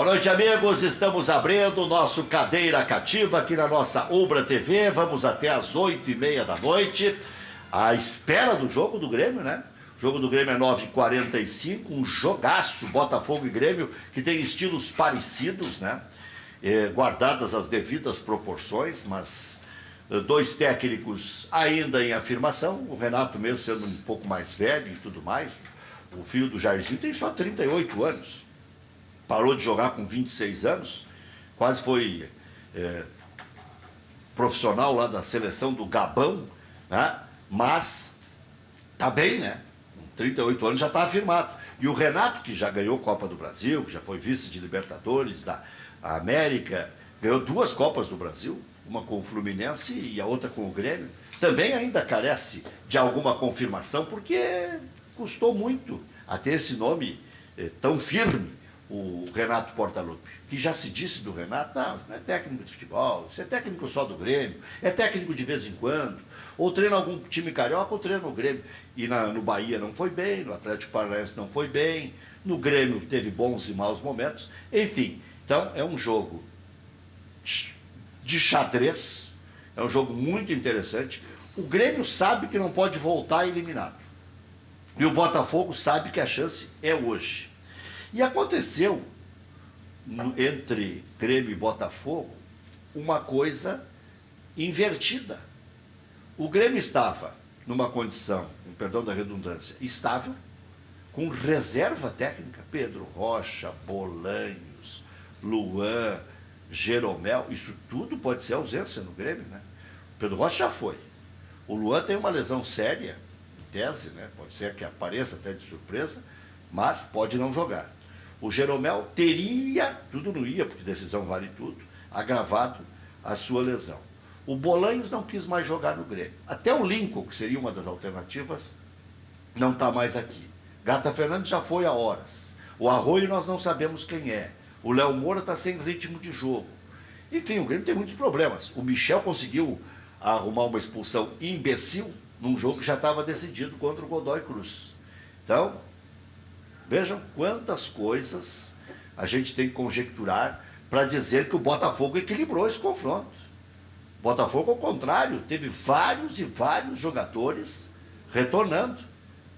noite, amigos. Estamos abrindo o nosso Cadeira Cativa aqui na nossa Ubra TV. Vamos até às 8h30 da noite, à espera do jogo do Grêmio, né? O jogo do Grêmio é 9h45, um jogaço, Botafogo e Grêmio, que tem estilos parecidos, né? Guardadas as devidas proporções, mas dois técnicos ainda em afirmação. O Renato mesmo sendo um pouco mais velho e tudo mais. O filho do Jairzinho tem só 38 anos. Parou de jogar com 26 anos, quase foi profissional lá da seleção do Gabão, né? Mas tá bem, né? Com 38 anos já está afirmado. E o Renato, que já ganhou Copa do Brasil, que já foi vice de Libertadores da América, ganhou 2 Copas do Brasil, uma com o Fluminense e a outra com o Grêmio, também ainda carece de alguma confirmação, porque custou muito a ter esse nome tão firme, o Renato Portaluppi, que já se disse do Renato, não, isso não é técnico de futebol, isso é técnico só do Grêmio, é técnico de vez em quando, ou treina algum time carioca ou treina o Grêmio. E no Bahia não foi bem, no Atlético Paranaense não foi bem, no Grêmio teve bons e maus momentos, enfim. Então é um jogo de xadrez, é um jogo muito interessante. O Grêmio sabe que não pode voltar eliminado, e o Botafogo sabe que a chance é hoje. E aconteceu, entre Grêmio e Botafogo, uma coisa invertida. O Grêmio estava numa condição, com perdão da redundância, estável, com reserva técnica, Pedro Rocha, Bolanhos, Luan, Jeromel, isso tudo pode ser ausência no Grêmio, né? O Pedro Rocha já foi. O Luan tem uma lesão séria, em tese, né? Pode ser que apareça até de surpresa, mas pode não jogar. O Jeromel teria, tudo não ia, porque decisão vale tudo, agravado a sua lesão. O Bolanhos não quis mais jogar no Grêmio. Até o Lincoln, que seria uma das alternativas, não está mais aqui. Gata Fernandes já foi há horas. O Arroio nós não sabemos quem é. O Léo Moura está sem ritmo de jogo. Enfim, o Grêmio tem muitos problemas. O Michel conseguiu arrumar uma expulsão imbecil num jogo que já estava decidido contra o Godoy Cruz. Então, vejam quantas coisas a gente tem que conjecturar para dizer que o Botafogo equilibrou esse confronto. O Botafogo, ao contrário, teve vários e vários jogadores retornando,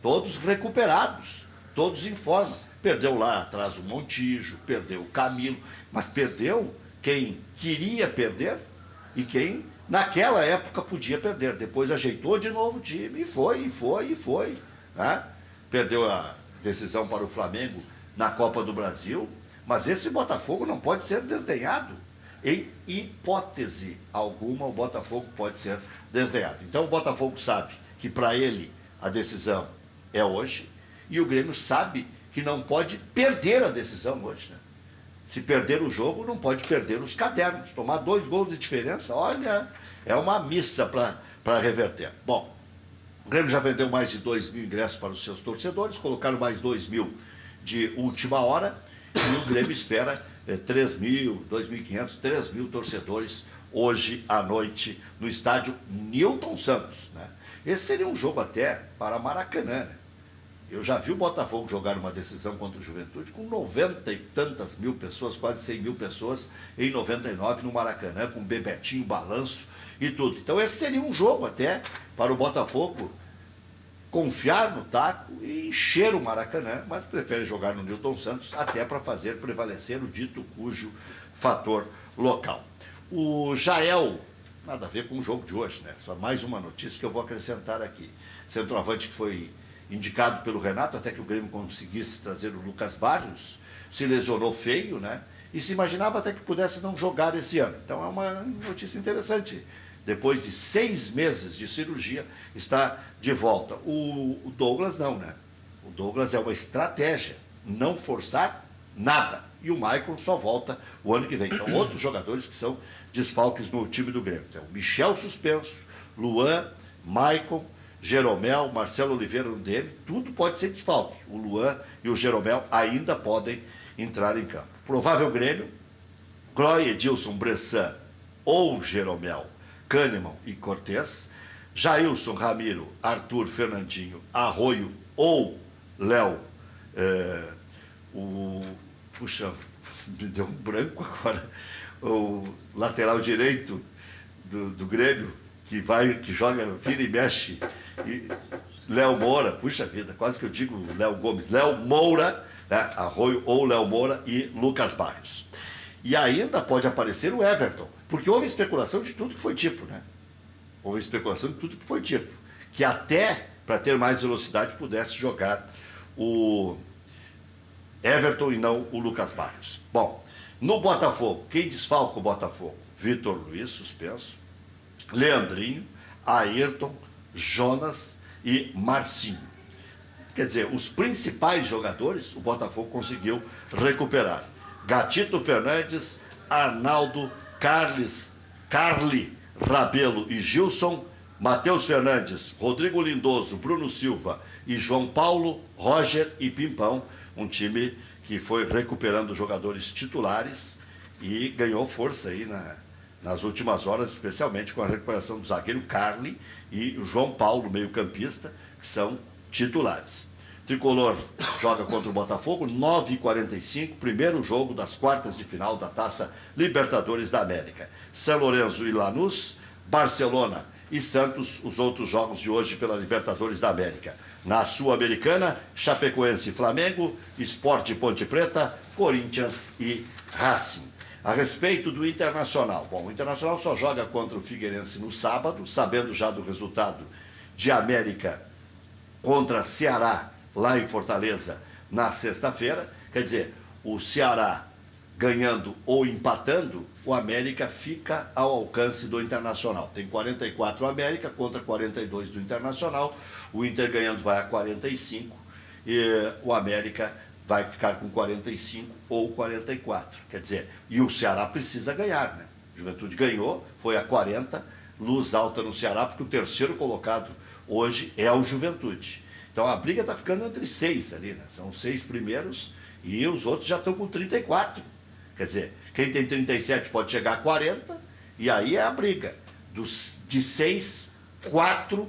todos recuperados, todos em forma. Perdeu lá atrás o Montijo, perdeu o Camilo, mas perdeu quem queria perder e quem naquela época podia perder. Depois ajeitou de novo o time e foi. Né? Perdeu a decisão para o Flamengo na Copa do Brasil, mas esse Botafogo não pode ser desdenhado. Em hipótese alguma, o Botafogo pode ser desdenhado. Então o Botafogo sabe que para ele a decisão é hoje, e o Grêmio sabe que não pode perder a decisão hoje, né? Se perder o jogo, não pode perder os cadernos. Tomar 2 gols de diferença, olha, é uma missa para reverter. Bom, o Grêmio já vendeu mais de 2.000 ingressos para os seus torcedores, colocaram mais 2.000 de última hora, e o Grêmio espera 3.000, 2.500, 3.000 torcedores hoje à noite no estádio Newton Santos, né? Esse seria um jogo até para Maracanã, né? Eu já vi o Botafogo jogar uma decisão contra o Juventude com 90 e tantas mil pessoas, quase 100.000 pessoas, em 99 no Maracanã, com Bebetinho, balanço e tudo. Então esse seria um jogo até para o Botafogo confiar no taco e encher o Maracanã, mas prefere jogar no Newton Santos até para fazer prevalecer o dito cujo fator local. O Jael, nada a ver com o jogo de hoje, né? Só mais uma notícia que eu vou acrescentar aqui. Centroavante que foi indicado pelo Renato, até que o Grêmio conseguisse trazer o Lucas Barrios, se lesionou feio, né? E se imaginava até que pudesse não jogar esse ano. Então é uma notícia interessante. Depois de 6 meses de cirurgia, está de volta. O Douglas não, né? O Douglas é uma estratégia, não forçar nada. E o Maicon só volta o ano que vem. Então, outros jogadores que são desfalques no time do Grêmio. Então, Michel suspenso, Luan, Maicon, Jeromel, Marcelo Oliveira no DM, tudo pode ser desfalque. O Luan e o Jeromel ainda podem entrar em campo. Provável Grêmio, Cloy, Edilson, Bressan ou Jeromel, Kahneman e Cortez, Jailson, Ramiro, Arthur, Fernandinho, Arroio ou Léo, me deu um branco agora, o lateral direito do Grêmio, que joga, vira e mexe, e Léo Moura, puxa vida, quase que eu digo Léo Gomes, Léo Moura, né, Arroio ou Léo Moura e Lucas Barrios. E ainda pode aparecer o Everton, porque houve especulação de tudo que foi tipo, né? Houve especulação de tudo que foi tipo, que até, para ter mais velocidade, pudesse jogar o Everton e não o Lucas Barrios. Bom, no Botafogo, quem desfalca o Botafogo? Vitor Luiz, suspenso, Leandrinho, Ayrton, Jonas e Marcinho. Quer dizer, os principais jogadores o Botafogo conseguiu recuperar. Gatito Fernandes, Arnaldo, Carli, Rabelo e Gilson, Matheus Fernandes, Rodrigo Lindoso, Bruno Silva e João Paulo, Roger e Pimpão. Um time que foi recuperando jogadores titulares e ganhou força aí nas últimas horas, especialmente com a recuperação do zagueiro Carli e o João Paulo, meio-campista, que são titulares. Tricolor joga contra o Botafogo, 9h45, primeiro jogo das quartas de final da Taça Libertadores da América. São Lourenço e Lanús, Barcelona e Santos, os outros jogos de hoje pela Libertadores da América. Na Sul-Americana, Chapecoense e Flamengo, Sport e Ponte Preta, Corinthians e Racing. A respeito do Internacional, bom, o Internacional só joga contra o Figueirense no sábado, sabendo já do resultado de América contra Ceará, lá em Fortaleza, na sexta-feira. Quer dizer, o Ceará ganhando ou empatando, o América fica ao alcance do Internacional. Tem 44 o América contra 42 do Internacional. O Inter ganhando vai a 45 e o América vai ficar com 45 ou 44. Quer dizer, e o Ceará precisa ganhar, né? Juventude ganhou, foi a 40, luz alta no Ceará, porque o terceiro colocado hoje é o Juventude. Então a briga está ficando entre 6 ali, né? São 6 primeiros e os outros já estão com 34. Quer dizer, quem tem 37 pode chegar a 40, e aí é a briga. De 6, 4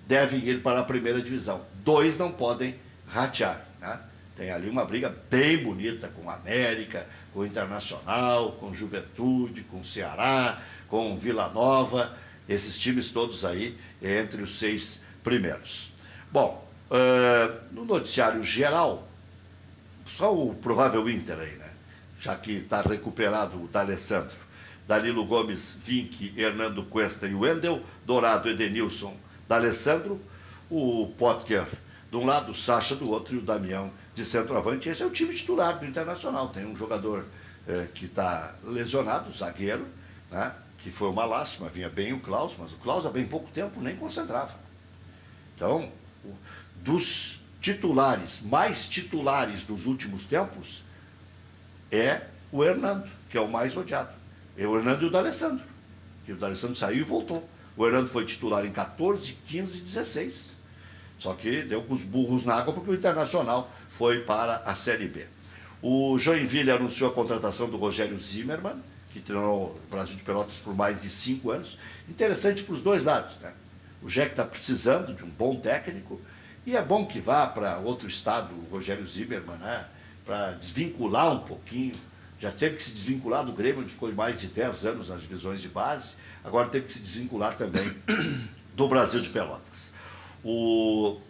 devem ir para a primeira divisão. 2 não podem ratear, né? Tem ali uma briga bem bonita com o América, com o Internacional, com o Juventude, com o Ceará, com o Vila Nova, esses times todos aí entre os 6 primeiros. Bom, no noticiário geral, só o provável Inter aí, né? Já que está recuperado o D'Alessandro, Danilo Gomes, Vinck, Hernando Cuesta e Wendel, Dourado, Edenilson, D'Alessandro, o Potker de um lado, o Sacha do outro e o Damião de centroavante. Esse é o time titular do Internacional. Tem um jogador que está lesionado, zagueiro, né? Que foi uma lástima, vinha bem o Klaus, mas o Klaus há bem pouco tempo nem concentrava. Então, dos titulares, mais titulares dos últimos tempos, é o Hernando, que é o mais odiado. É o Hernando e o D'Alessandro. Que o D'Alessandro saiu e voltou. O Hernando foi titular em 14, 15 e 16. Só que deu com os burros na água porque o Internacional foi para a Série B. O Joinville anunciou a contratação do Rogério Zimmermann, que treinou o Brasil de Pelotas por mais de 5 anos. Interessante para os dois lados, né? O Jack está precisando de um bom técnico e é bom que vá para outro estado, o Rogério Zimmermann, né? Para desvincular um pouquinho. Já teve que se desvincular do Grêmio, onde ficou mais de 10 anos nas divisões de base. Agora teve que se desvincular também do Brasil de Pelotas. O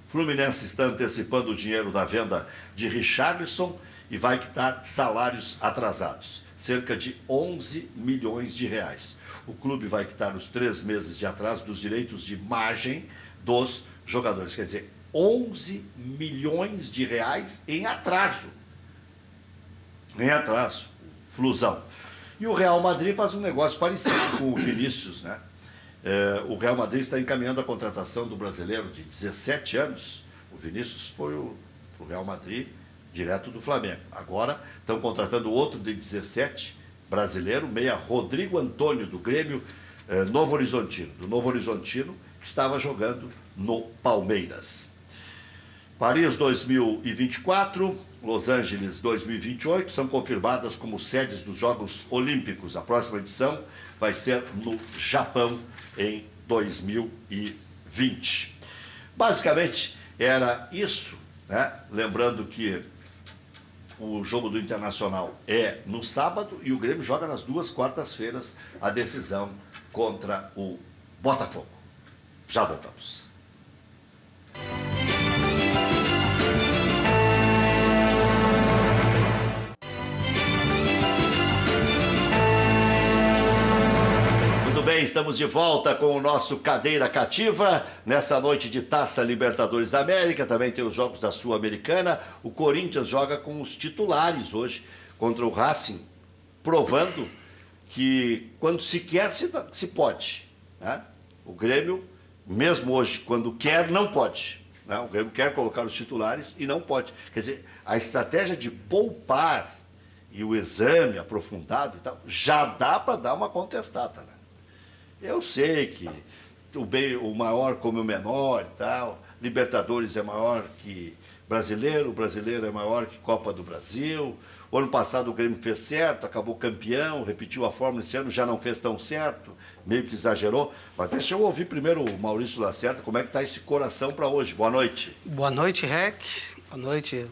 Fluminense está antecipando o dinheiro da venda de Richarlison e vai quitar salários atrasados. Cerca de 11 milhões de reais. O clube vai quitar os 3 meses de atraso dos direitos de imagem dos jogadores. Quer dizer, 11 milhões de reais em atraso. Em atraso, Flusão. E o Real Madrid faz um negócio parecido com o Vinícius, né? O Real Madrid está encaminhando a contratação do brasileiro de 17 anos. O Vinícius foi o Real Madrid direto do Flamengo. Agora estão contratando outro de 17, brasileiro, meia Rodrigo Antônio, do Grêmio Novo Horizontino. Do Novo Horizontino, que estava jogando no Palmeiras. Paris 2024, Los Angeles 2028 são confirmadas como sedes dos Jogos Olímpicos. A próxima edição vai ser no Japão em 2020. Basicamente era isso, né? Lembrando que o jogo do Internacional é no sábado e o Grêmio joga nas 2 quartas-feiras a decisão contra o Botafogo. Já voltamos. Bem, estamos de volta com o nosso Cadeira Cativa, nessa noite de Taça Libertadores da América, também tem os jogos da Sul-Americana. O Corinthians joga com os titulares hoje contra o Racing, provando que quando se quer, se pode. Né? O Grêmio, mesmo hoje, quando quer, não pode. Né? O Grêmio quer colocar os titulares e não pode. Quer dizer, a estratégia de poupar e o exame aprofundado e tal, já dá para dar uma contestada, né? Eu sei que o maior come o menor e tal, Libertadores é maior que brasileiro, o brasileiro é maior que Copa do Brasil. O ano passado o Grêmio fez certo, acabou campeão, repetiu a fórmula, esse ano já não fez tão certo, meio que exagerou. Mas deixa eu ouvir primeiro o Maurício Lacerda, como é que está esse coração para hoje. Boa noite. Boa noite, Rec. Boa noite,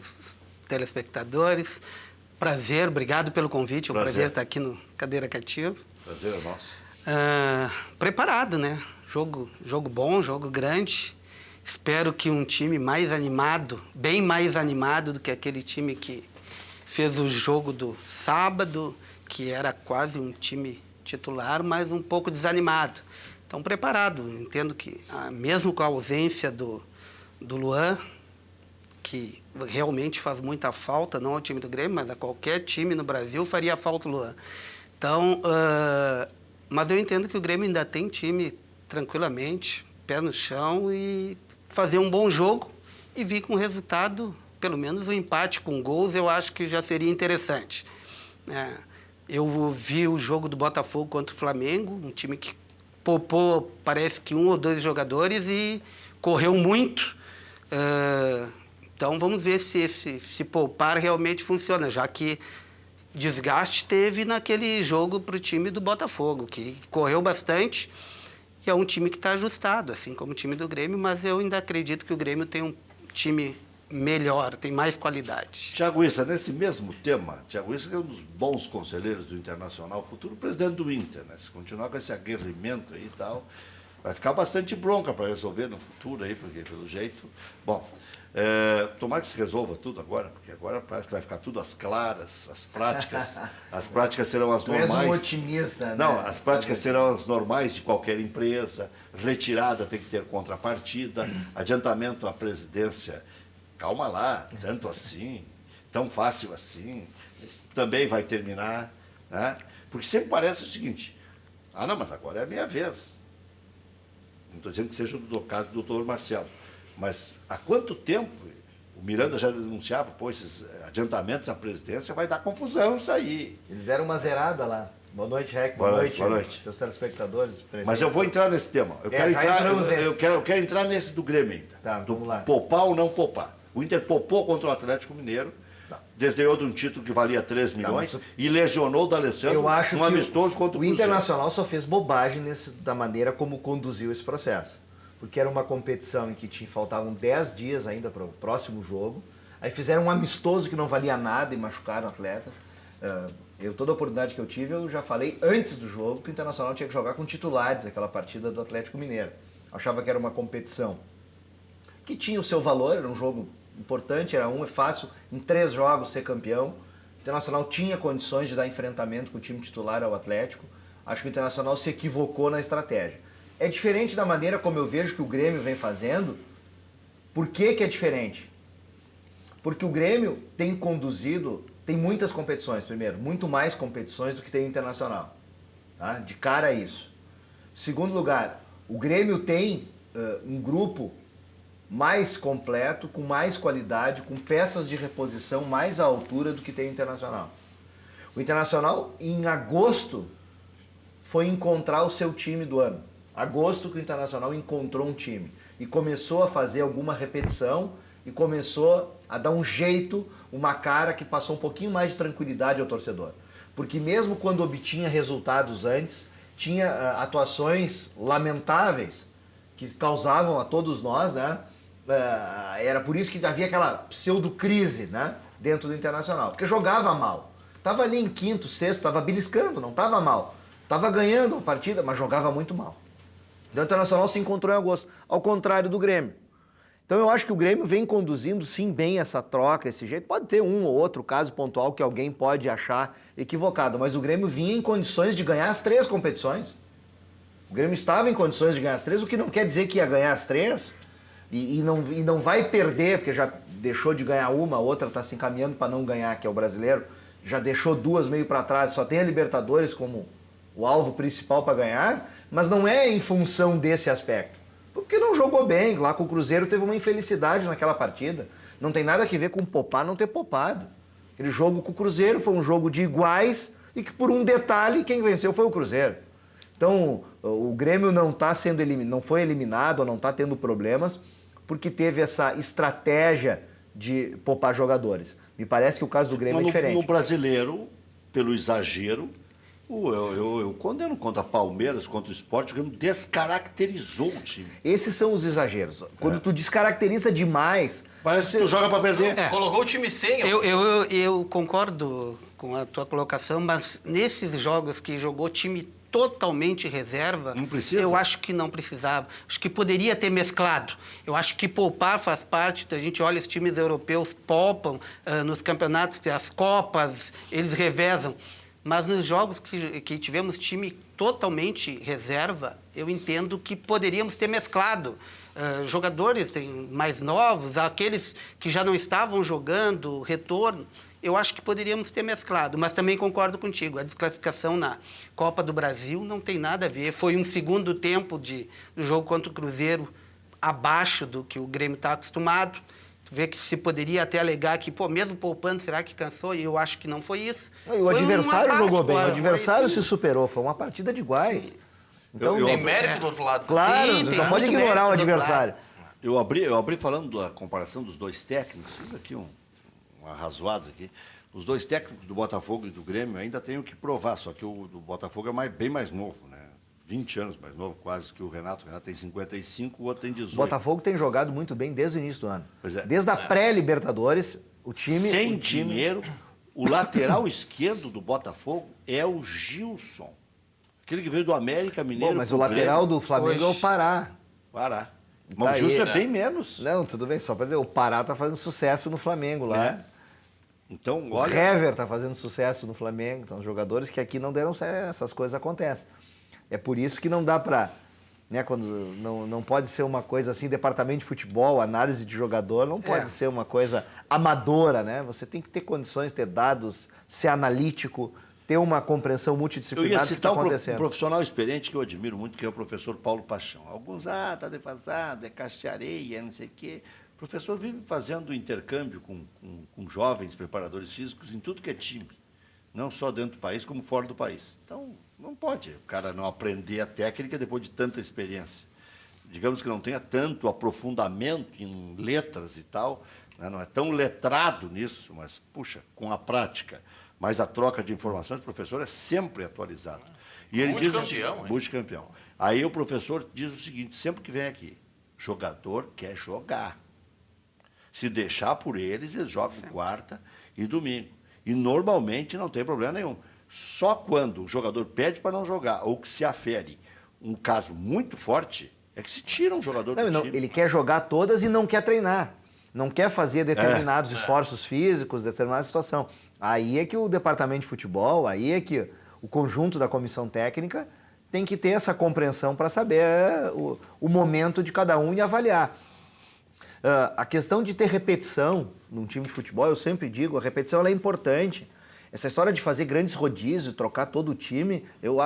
telespectadores. Prazer, obrigado pelo convite, é um prazer estar aqui no Cadeira Cativa. Prazer é nosso. Preparado, né? Jogo bom, jogo grande. Espero que um time mais animado, bem mais animado do que aquele time que fez o jogo do sábado, que era quase um time titular, mas um pouco desanimado. Então, preparado. Entendo que, mesmo com a ausência do Luan, que realmente faz muita falta, não ao time do Grêmio, mas a qualquer time no Brasil faria falta o Luan. Então, mas eu entendo que o Grêmio ainda tem time tranquilamente, pé no chão, e fazer um bom jogo e vir com resultado, pelo menos um empate com gols, eu acho que já seria interessante. Eu vi o jogo do Botafogo contra o Flamengo, um time que poupou, parece que 1 ou 2 jogadores e correu muito. Então vamos ver se poupar realmente funciona, já que desgaste teve naquele jogo para o time do Botafogo, que correu bastante e é um time que está ajustado, assim como o time do Grêmio, mas eu ainda acredito que o Grêmio tem um time melhor, tem mais qualidade. Tiago Issa, nesse mesmo tema, Tiago Issa é um dos bons conselheiros do Internacional, futuro presidente do Inter, né? Se continuar com esse aguerrimento aí e tal, vai ficar bastante bronca para resolver no futuro aí, porque pelo jeito... Bom, tomara que se resolva tudo agora, porque agora parece que vai ficar tudo às claras, as práticas serão as normais. Tu és um otimista, né? Não, as práticas serão as normais de qualquer empresa, retirada tem que ter contrapartida, adiantamento à presidência, calma lá, tanto assim, tão fácil assim, isso também vai terminar, né? Porque sempre parece o seguinte, não, mas agora é a minha vez. Não estou dizendo que seja do caso do doutor Marcelo, mas há quanto tempo o Miranda já denunciava, esses adiantamentos à presidência, vai dar confusão isso aí. Eles deram uma zerada lá. Boa noite, Rec. Boa noite. Teus telespectadores presentes. Mas eu vou entrar nesse tema. Eu quero entrar nesse do Grêmio ainda. Tá, vamos lá. Poupar ou não poupar. O Inter poupou contra o Atlético Mineiro, desdenhou de um título que valia 3 milhões e lesionou o D'Alessandro num amistoso contra o Cruzeiro. O Internacional só fez bobagem da maneira como conduziu esse processo. Porque era uma competição em que faltavam 10 dias ainda para o próximo jogo. Aí fizeram um amistoso que não valia nada e machucaram o atleta. Toda a oportunidade que eu tive, eu já falei antes do jogo que o Internacional tinha que jogar com titulares aquela partida do Atlético Mineiro. Achava que era uma competição que tinha o seu valor, era um jogo importante, é fácil em 3 jogos ser campeão. O Internacional tinha condições de dar enfrentamento com o time titular ao Atlético. Acho que o Internacional se equivocou na estratégia. É diferente da maneira como eu vejo que o Grêmio vem fazendo. Por que é diferente? Porque o Grêmio tem muitas competições, primeiro, muito mais competições do que tem o Internacional. Tá? De cara a isso. Segundo lugar, o Grêmio tem um grupo mais completo, com mais qualidade, com peças de reposição mais à altura do que tem o Internacional. O Internacional, em agosto, foi encontrar o seu time do ano. Agosto que o Internacional encontrou um time e começou a fazer alguma repetição e começou a dar um jeito, uma cara que passou um pouquinho mais de tranquilidade ao torcedor. Porque mesmo quando obtinha resultados antes, tinha atuações lamentáveis que causavam a todos nós, né? Era por isso que havia aquela pseudo-crise, né? dentro do Internacional, porque jogava mal. Estava ali em quinto, sexto, estava beliscando, não estava mal. Estava ganhando a partida, mas jogava muito mal. O Internacional se encontrou em agosto, ao contrário do Grêmio. Então eu acho que o Grêmio vem conduzindo sim bem essa troca, esse jeito. Pode ter um ou outro caso pontual que alguém pode achar equivocado, mas o Grêmio vinha em condições de ganhar as 3 competições. O Grêmio estava em condições de ganhar as 3, o que não quer dizer que ia ganhar as 3 e não vai perder, porque já deixou de ganhar uma, a outra está se encaminhando para não ganhar, que é o Brasileiro. Já deixou 2 meio para trás, só tem a Libertadores como o alvo principal para ganhar, mas não é em função desse aspecto. Porque não jogou bem, lá com o Cruzeiro teve uma infelicidade naquela partida. Não tem nada a ver com poupar, não ter poupado. Aquele jogo com o Cruzeiro foi um jogo de iguais e que por um detalhe quem venceu foi o Cruzeiro. Então o Grêmio não foi eliminado ou não está tendo problemas porque teve essa estratégia de poupar jogadores. Me parece que o caso do Grêmio é diferente. No Brasileiro, pelo exagero, eu condeno contra Palmeiras, contra o Sport, o Grêmio descaracterizou o time. Esses são os exageros. Quando tu descaracteriza demais... Parece que tu joga para perder. Colocou o time sem. Eu concordo com a tua colocação, mas nesses jogos que jogou time totalmente reserva, não precisa? Eu acho que não precisava. Acho que poderia ter mesclado. Eu acho que poupar faz parte, a gente olha os times europeus poupam nos campeonatos, as Copas, eles revezam. Mas nos jogos que tivemos time totalmente reserva, eu entendo que poderíamos ter mesclado. Jogadores mais novos, aqueles que já não estavam jogando, retorno, eu acho que poderíamos ter mesclado. Mas também concordo contigo, a desclassificação na Copa do Brasil não tem nada a ver. Foi um segundo tempo do jogo contra o Cruzeiro abaixo do que o Grêmio está acostumado. Tu vê que se poderia até alegar que, mesmo poupando, será que cansou? E eu acho que não foi isso. O adversário jogou bem, o adversário se superou, foi uma partida de iguais. Então, tem mérito do outro lado. Claro, você não pode ignorar o adversário. Eu abri falando da comparação dos 2 técnicos, fiz aqui um arrazoado aqui. Os 2 técnicos do Botafogo e do Grêmio ainda têm o que provar, só que o do Botafogo é bem mais novo, né? 20 anos mais novo, quase que o Renato. O Renato tem 55, o outro tem 18. O Botafogo tem jogado muito bem desde o início do ano. Pois é. Desde a pré-Libertadores, o time... Sem dinheiro, o lateral esquerdo do Botafogo é o Gilson. Aquele que veio do América Mineiro. Mas o lateral do Flamengo é o Pará. Pará. Mas o Gilson é bem menos. Não, tudo bem, só para dizer, o Pará tá fazendo sucesso no Flamengo lá. É. Então, olha... O Hever tá fazendo sucesso no Flamengo. Então, jogadores que aqui não deram certo, essas coisas acontecem. É por isso que não dá para... Né, quando não pode ser uma coisa assim, departamento de futebol, análise de jogador, não pode ser uma coisa amadora, né? Você tem que ter condições, ter dados, ser analítico, ter uma compreensão multidisciplinar do que está acontecendo. Um profissional experiente que eu admiro muito, que é o professor Paulo Paixão. Alguns, tá defasado, é caste-areia, não sei o quê. O professor vive fazendo intercâmbio com jovens preparadores físicos em tudo que é time. Não só dentro do país, como fora do país. Então, não pode o cara não aprender a técnica depois de tanta experiência. Digamos que não tenha tanto aprofundamento em letras e tal, né? Não é tão letrado nisso, mas, puxa, com a prática, mas a troca de informações, o professor é sempre atualizado. E ele diz multicampeão. Aí o professor diz o seguinte, sempre que vem aqui, jogador quer jogar. Se deixar por eles jogam quarta e domingo. E normalmente não tem problema nenhum. Só quando o jogador pede para não jogar ou que se afere um caso muito forte, é que se tira um jogador do time. Ele quer jogar todas e não quer treinar. Não quer fazer determinados esforços físicos, determinada situação. Aí é que o departamento de futebol, aí é que o conjunto da comissão técnica tem que ter essa compreensão para saber o momento de cada um e avaliar. A questão de ter repetição num time de futebol, eu sempre digo, a repetição ela é importante. Essa história de fazer grandes rodízios, trocar todo o time, eu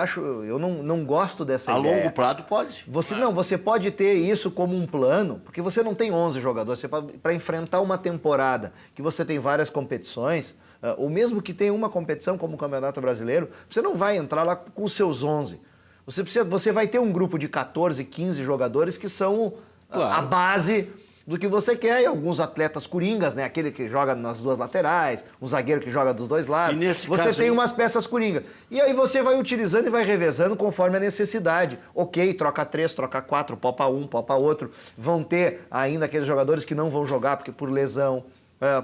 não gosto dessa ideia. A longo prazo pode. Você pode ter isso como um plano, porque você não tem 11 jogadores. Para enfrentar uma temporada que você tem várias competições, ou mesmo que tenha uma competição como o Campeonato Brasileiro, você não vai entrar lá com os seus 11. Você vai ter um grupo de 14, 15 jogadores que são a base do que você quer, e alguns atletas coringas, né? Aquele que joga nas 2 laterais, um zagueiro que joga dos 2 lados. E nesse você tem umas peças coringa. E aí você vai utilizando e vai revezando conforme a necessidade. Ok, troca 3, troca 4, popa um, popa outro. Vão ter ainda aqueles jogadores que não vão jogar porque por lesão.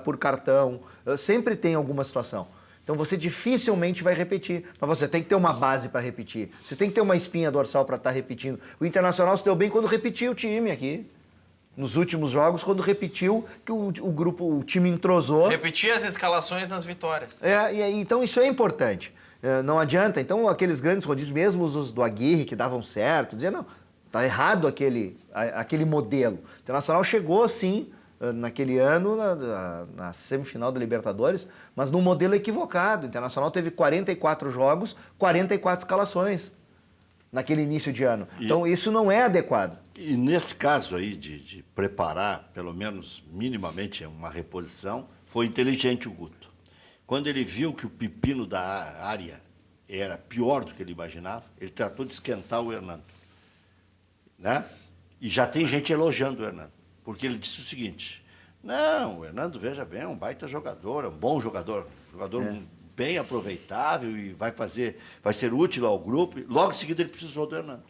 por cartão, sempre tem alguma situação. Então você dificilmente vai repetir, mas você tem que ter uma base para repetir. Você tem que ter uma espinha dorsal para estar repetindo. O Internacional se deu bem quando repetiu o time aqui. Nos últimos jogos, quando repetiu, que o time entrosou. Repetir as escalações nas vitórias. Então isso é importante. Não adianta. Então aqueles grandes rodízios, mesmo os do Aguirre, que davam certo, dizer, não, está errado aquele modelo. O Internacional chegou, sim, naquele ano, na semifinal da Libertadores, mas num modelo equivocado. O Internacional teve 44 jogos, 44 escalações naquele início de ano. Então isso não é adequado. E nesse caso aí de preparar, pelo menos minimamente, uma reposição, foi inteligente o Guto. Quando ele viu que o pepino da área era pior do que ele imaginava, ele tratou de esquentar o Hernando. Né? E já tem gente elogiando o Hernando, porque ele disse o seguinte: não, o Hernando, veja bem, é um baita jogador, é um bom jogador, bem aproveitável e vai ser útil ao grupo. Logo em seguida ele precisou do Hernando,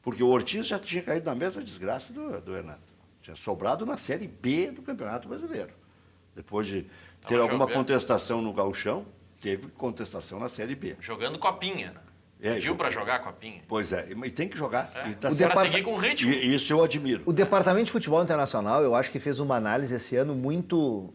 porque o Ortiz já tinha caído na mesma desgraça do Hernando, tinha sobrado na Série B do Campeonato Brasileiro. Depois de ter alguma contestação no Gauchão, teve contestação na Série B. Jogando copinha, né? Pediu para jogar copinha. Pois é, e tem que jogar. Para seguir com ritmo. E isso eu admiro. O Departamento de Futebol Internacional, eu acho que fez uma análise esse ano muito,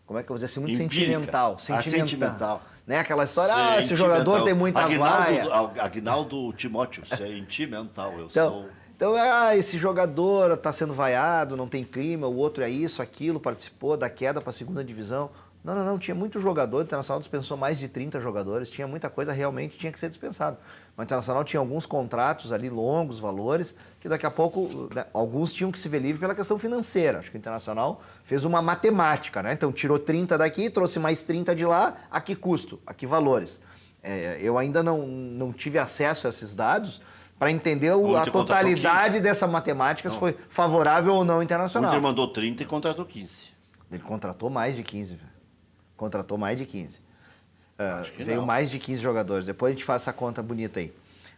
como é que eu vou dizer assim, muito sentimental. Sentimental. Né? Aquela história, esse jogador tem muita vaia. Aguinaldo Timóteo, sentimental, Então, esse jogador está sendo vaiado, não tem clima, o outro é isso, aquilo, participou da queda para a segunda divisão. Não, tinha muito jogador, o Internacional dispensou mais de 30 jogadores, tinha muita coisa realmente tinha que ser dispensado. O Internacional tinha alguns contratos ali, longos valores, que daqui a pouco, né, alguns tinham que se ver livre pela questão financeira. Acho que o Internacional fez uma matemática, né? Então tirou 30 daqui, trouxe mais 30 de lá, a que custo, a que valores. Eu ainda não tive acesso a esses dados para entender a totalidade dessa matemática, se foi favorável ou não ao Internacional. O Inter mandou 30 e contratou 15. Ele contratou mais de 15, velho. Contratou mais de 15. Veio não. mais de 15 jogadores. Depois a gente faz essa conta bonita aí.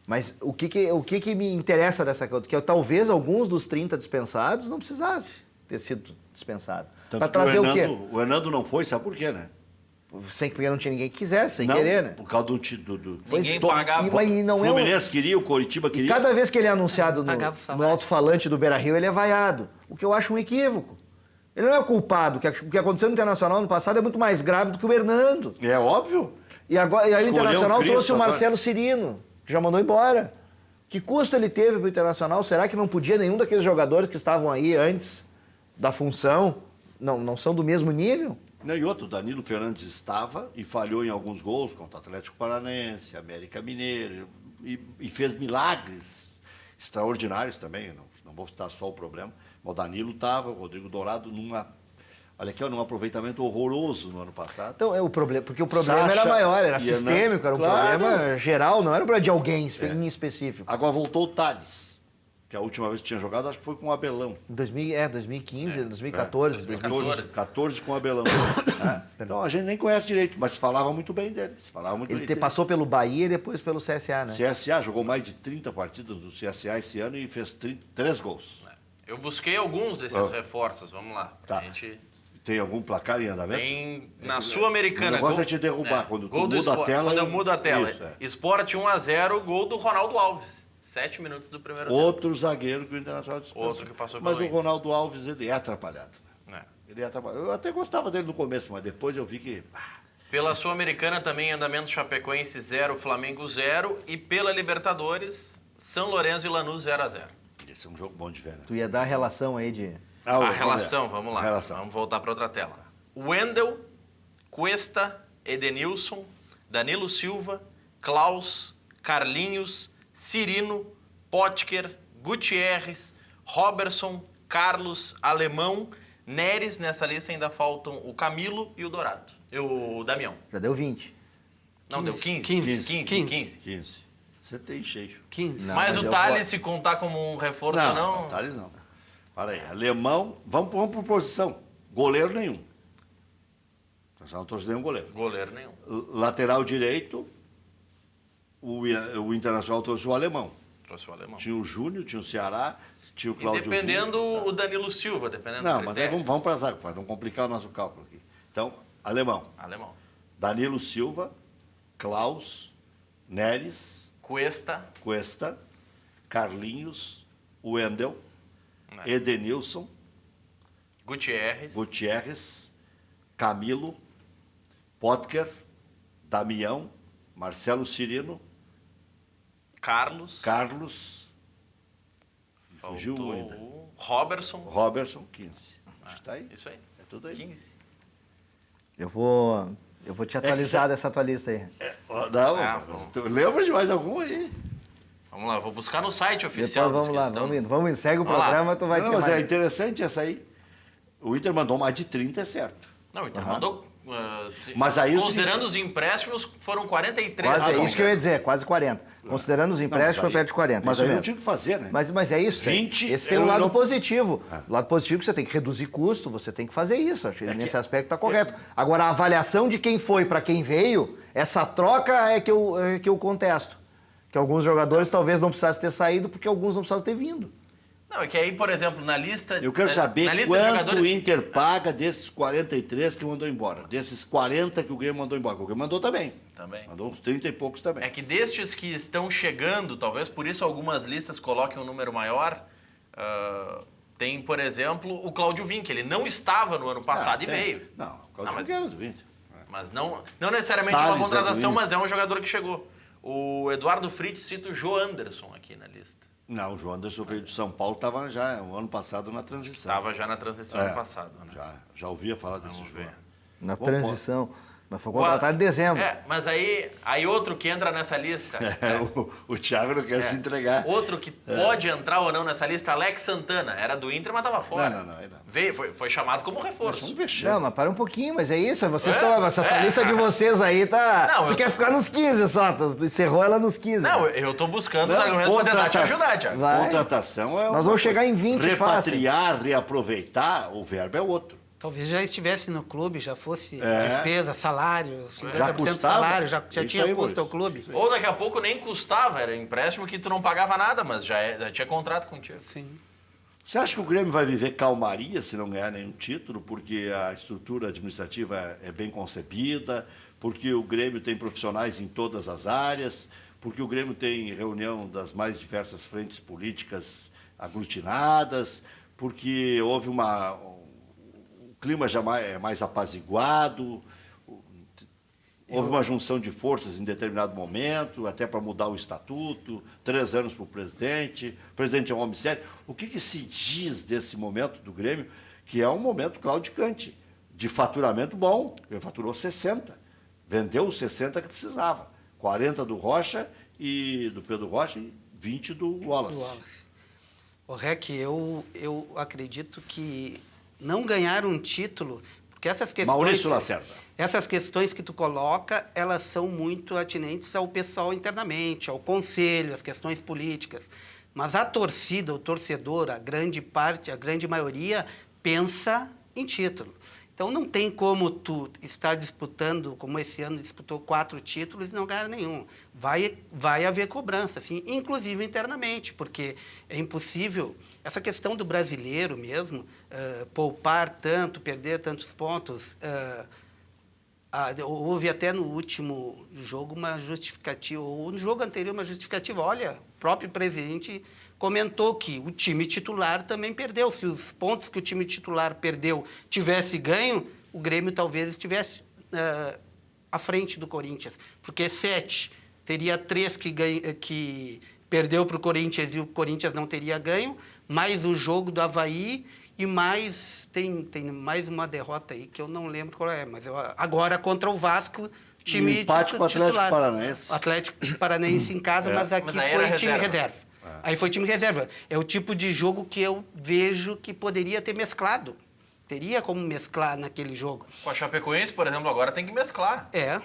Mas o que me interessa dessa conta? Que talvez alguns dos 30 dispensados não precisassem ter sido dispensados. Para trazer o quê? O Hernando não foi, sabe por quê, né? Porque não tinha ninguém que quisesse, sem querer, né? Por causa do Ninguém pagava. O Fluminense queria, o Coritiba queria. E cada vez que ele é anunciado no alto-falante do Beira-Rio, ele é vaiado. O que eu acho um equívoco. Ele não é o culpado. O que aconteceu no Internacional no passado é muito mais grave do que o Hernando. É óbvio. E aí o Internacional trouxe o Marcelo Cirino, que já mandou embora. Que custo ele teve para o Internacional? Será que não podia nenhum daqueles jogadores que estavam aí antes da função? Não são do mesmo nível? E outro, Danilo Fernandes estava e falhou em alguns gols contra o Atlético Paranaense, América Mineiro, e fez milagres extraordinários também. Não vou citar só o problema. O Danilo estava, o Rodrigo Dourado, num aproveitamento horroroso no ano passado. Então, porque o problema era maior, era sistêmico, era um problema geral, não era um problema de alguém em específico. Agora voltou o Thales, que a última vez que tinha jogado, acho que foi com o Abelão. 2015, 2014. 2014 com o Abelão. Então a gente nem conhece direito, mas se falava muito bem dele. Ele passou pelo Bahia e depois pelo CSA, né? CSA, jogou mais de 30 partidas do CSA esse ano e fez 3 gols. Eu busquei alguns desses reforços, vamos lá. Tá. Tem algum placar em andamento? Tem na Sul-Americana. O negócio é te derrubar. Quando tu muda a tela... Quando eu mudo a tela. Sport 1-0, gol do Ronaldo Alves. 7 minutos do primeiro tempo. Outro zagueiro que o Internacional dispensou. Outro que passou pelo Mas o Ronaldo Alves, ele é atrapalhado. Ele é atrapalhado. Eu até gostava dele no começo, mas depois eu vi que... Pela Sul-Americana também andamento Chapecoense 0, Flamengo 0. E pela Libertadores, São Lourenço e Lanús 0-0. Esse é um jogo bom de ver, né? Tu ia dar a relação aí de... A relação, vamos lá. Vamos voltar para outra tela. Wendel, Cuesta, Edenilson, Danilo Silva, Klaus, Carlinhos, Cirino, Potker, Gutierrez, Robertson, Carlos, Alemão, Neres. Nessa lista ainda faltam o Camilo e o Dourado. E o Damião. Já deu 20. Não, deu 15. 15. Você tem cheio. 15. Não, mas o Thales, se contar como um reforço, não? Não, Thales não. Para aí. Alemão, vamos por posição. Goleiro nenhum. Não trouxe nenhum goleiro. Goleiro nenhum. Lateral direito, o Internacional trouxe o Alemão. Trouxe o Alemão. Tinha o Júnior, tinha o Ceará, tinha o E Cláudio dependendo Vinck, o Danilo Silva, dependendo Não, do mas aí critério. vamos para a zaga, para não complicar o nosso cálculo aqui. Então, alemão. Alemão. Danilo Silva, Klaus, Neres, Cuesta. Carlinhos, Wendel, Né. Edenilson, Gutierrez. Camilo, Potker, Damião, Marcelo Cirino, Carlos. Fugiu Faltou ainda. o Robertson. Robertson, 15. Acho que está aí. Isso aí. É tudo aí. 15. Eu vou te atualizar dessa tua lista aí. Não, tu lembra de mais algum aí? Vamos lá, vou buscar no site oficial Depois vamos lá, questão. vamos indo. Segue o Vamos lá. programa, tu vai Não, ter mas mais. é interessante essa aí. O Inter mandou mais de 30, é certo. Não, o Inter mandou... Mas aí considerando os empréstimos, foram 43. Quase, bom, é isso que eu ia dizer, quase 40. Considerando os empréstimos, foi perto de 40. Mas isso aí não mesmo. tinha o que fazer, né? Mas é isso. 20, Esse tem um eu lado não- positivo. O lado positivo é que você tem que reduzir custo, você tem que fazer isso. Acho que que- nesse aspecto está correto. Agora, a avaliação de quem foi para quem veio, essa troca é que eu contesto. Que alguns jogadores talvez não precisassem ter saído, porque alguns não precisavam ter vindo. Não, é que aí, por exemplo, na lista... Eu quero saber na lista de quanto jogadores o Inter paga desses 43 que mandou embora. Desses 40 que o Grêmio mandou embora. O Grêmio mandou também. Também. Mandou uns 30 e poucos também. É que destes que estão chegando, talvez por isso algumas listas coloquem um número maior, tem, por exemplo, o Cláudio Vinck. Ele não estava no ano passado e veio. Não, o Cláudio mas- Vinck era do Inter. Mas não necessariamente Thales uma contratação, é do mas é um jogador que chegou. O Eduardo Fritz cita o Jô Anderson aqui na lista. Não, o João Anderson veio de São Paulo, estava já o ano passado na transição. Estava já na transição ano passado. Né? Já ouvia falar desse Vamos João. ver. Na Bom, transição. Mas foi contratado em dezembro. Mas aí outro que entra nessa lista. O Thiago não quer se entregar. Outro que pode entrar ou não nessa lista, Alex Santana. Era do Inter, mas estava fora. Não, aí não. Veio, foi chamado como reforço. Um vexame. Não, mas para um pouquinho, mas é isso. Vocês É, estão. Essa tua é. lista de vocês aí tá. Não, tu eu- quer ficar nos 15 só. Tu encerrou ela nos 15. Não, né? eu tô buscando os argumentos para tentar te ajudar, Thiago. Vai. Contratação é uma Nós vamos chegar coisa. em 20 Repatriar, reaproveitar, o verbo é outro. Talvez já estivesse no clube, já fosse É. despesa, salário, 50% Já do custava? salário, já Isso tinha aí, custo Maurício. ao clube. Ou daqui a pouco nem custava, era empréstimo que tu não pagava nada, mas já tinha contrato contigo. Sim. Você acha que o Grêmio vai viver calmaria se não ganhar nenhum título, porque a estrutura administrativa é bem concebida, porque o Grêmio tem profissionais em todas as áreas, porque o Grêmio tem reunião das mais diversas frentes políticas aglutinadas, porque houve o clima já é mais apaziguado, houve uma junção de forças em determinado momento, até para mudar o estatuto, 3 anos para o presidente é um homem sério. O que se diz desse momento do Grêmio, que é um momento claudicante, de faturamento bom, ele faturou 60, vendeu os 60 que precisava, 40 do Rocha e do Pedro Rocha e 20 do Wallace. Do Wallace. O Rec, eu acredito que não ganhar um título, porque essas questões... Maurício Lacerda. Essas questões que tu coloca, elas são muito atinentes ao pessoal internamente, ao conselho, às questões políticas. Mas a torcida, o torcedor, a grande parte, a grande maioria, pensa em título. Então não tem como tu estar disputando, como esse ano disputou 4 títulos e não ganhar nenhum. Vai haver cobrança, assim, inclusive internamente, porque é impossível, essa questão do brasileiro mesmo, poupar tanto, perder tantos pontos, houve até no último jogo uma justificativa, ou no jogo anterior uma justificativa. Olha, o próprio presidente comentou que o time titular também perdeu. Se os pontos que o time titular perdeu tivesse ganho, o Grêmio talvez estivesse à frente do Corinthians. Porque 7, teria 3 que perdeu para o Corinthians e o Corinthians não teria ganho, mais o jogo do Avaí e mais... Tem mais uma derrota aí que eu não lembro qual é, mas agora contra o Vasco, time empate com o Atlético titular. Paranaense. Atlético Paranaense em casa, mas aqui Mas aí foi era time reserva. reserva. Aí foi time reserva. É o tipo de jogo que eu vejo que poderia ter mesclado. Teria como mesclar naquele jogo. Com a Chapecoense, por exemplo, agora tem que mesclar. É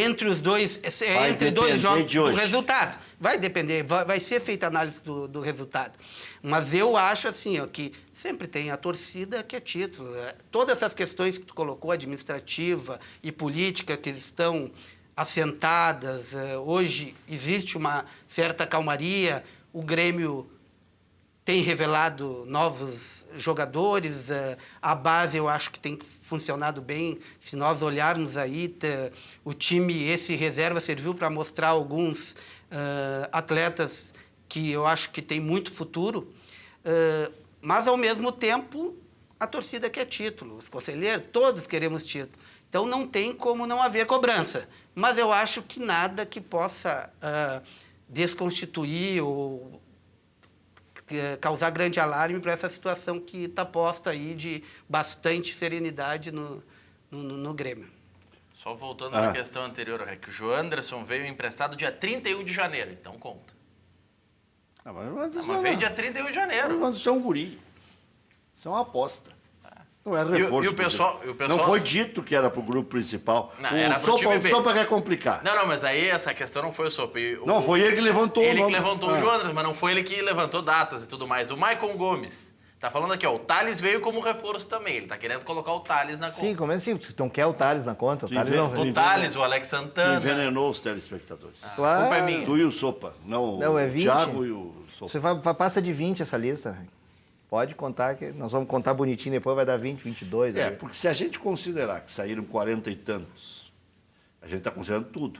entre os dois, Vai entre dois depender jogos de do hoje. resultado. Vai depender, vai ser feita a análise do resultado. Mas eu acho assim, ó, que sempre tem a torcida que é título. Todas essas questões que tu colocou, administrativa e política, que estão assentadas, hoje existe uma certa calmaria, o Grêmio tem revelado novos jogadores, a base eu acho que tem funcionado bem. Se nós olharmos aí, o time, esse reserva, serviu para mostrar alguns atletas que eu acho que tem muito futuro, mas, ao mesmo tempo, a torcida quer título, os conselheiros, todos queremos título. Então, não tem como não haver cobrança. Mas eu acho que nada que possa desconstituir ou causar grande alarme para essa situação que está posta aí de bastante serenidade no Grêmio. Só voltando à questão anterior, que o João Anderson veio emprestado dia 31 de janeiro, então conta. Mas veio dia 31 de janeiro. Mas isso é um guri. Isso é uma aposta. Não é reforço. E o pessoal... Não foi dito que era para o grupo principal. Não, era pro time B. Só para quer complicar. Não, mas aí essa questão não foi o Sopa. Não, foi ele que levantou. Ele que levantou o João Anderson, mas não foi ele que levantou datas e tudo mais. O Maicon Gomes tá falando aqui, ó, o Thales veio como reforço também. Ele tá querendo colocar o Thales na conta. Sim, como é assim? Então quer o Thales na conta? O Thales não O Thales, o Alex Santana. Envenenou os telespectadores. Claro. A culpa é minha. Tu e o Sopa. Não é o 20. Thiago e o Sopa. Você passa de 20 essa lista. Pode contar que nós vamos contar bonitinho, depois vai dar 20, 22. É, porque se a gente considerar que saíram 40 e tantos, a gente está considerando tudo.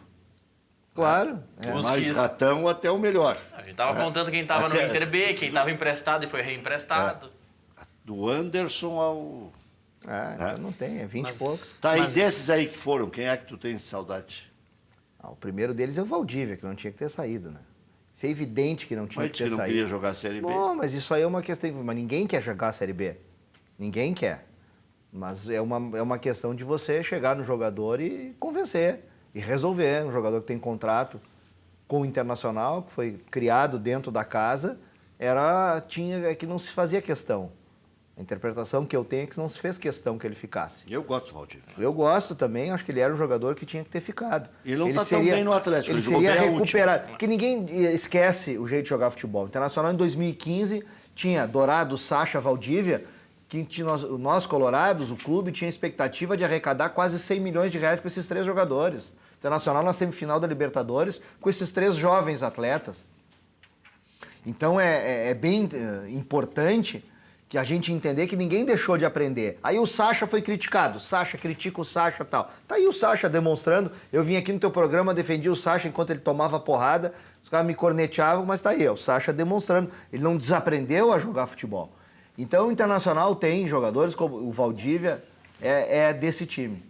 Claro. Os Mais que- ratão até o melhor. A gente tava contando quem tava no Até- Inter B, quem tava emprestado e foi reemprestado. Do Anderson ao... Então não tem, é 20 e poucos. Tá, e desses aí que foram, quem é que tu tem saudade? O primeiro deles é o Valdívia, que não tinha que ter saído, né? Isso é evidente que não tinha Mas que que ter não saído. queria jogar a Série B. Bom, mas isso aí é uma questão... Mas ninguém quer jogar a Série B. Ninguém quer. Mas é uma questão de você chegar no jogador e convencer. E resolver. Um jogador que tem contrato com o Internacional, que foi criado dentro da casa, é que não se fazia questão. A interpretação que eu tenho é que não se fez questão que ele ficasse. Eu gosto do Valdir. Eu gosto também, acho que ele era um jogador que tinha que ter ficado. Ele não está tão bem no Atlético, Ele ele jogou seria bem a última. recuperado. Porque ninguém esquece o jeito de jogar futebol. O Internacional, em 2015, tinha Dourado, Sacha, Valdívia, que nós colorados, o clube, tinha expectativa de arrecadar quase 100 milhões de reais com esses 3 jogadores. O Internacional na semifinal da Libertadores com esses 3 jovens atletas. Então é bem importante que a gente entender que ninguém deixou de aprender. Aí o Sacha foi criticado. Sacha critica o Sacha e tal. Tá aí o Sacha demonstrando. Eu vim aqui no teu programa, defendi o Sacha enquanto ele tomava porrada. Os caras me corneteavam, mas tá aí. O Sacha demonstrando. Ele não desaprendeu a jogar futebol. Então o Internacional tem jogadores como o Valdívia, é desse time.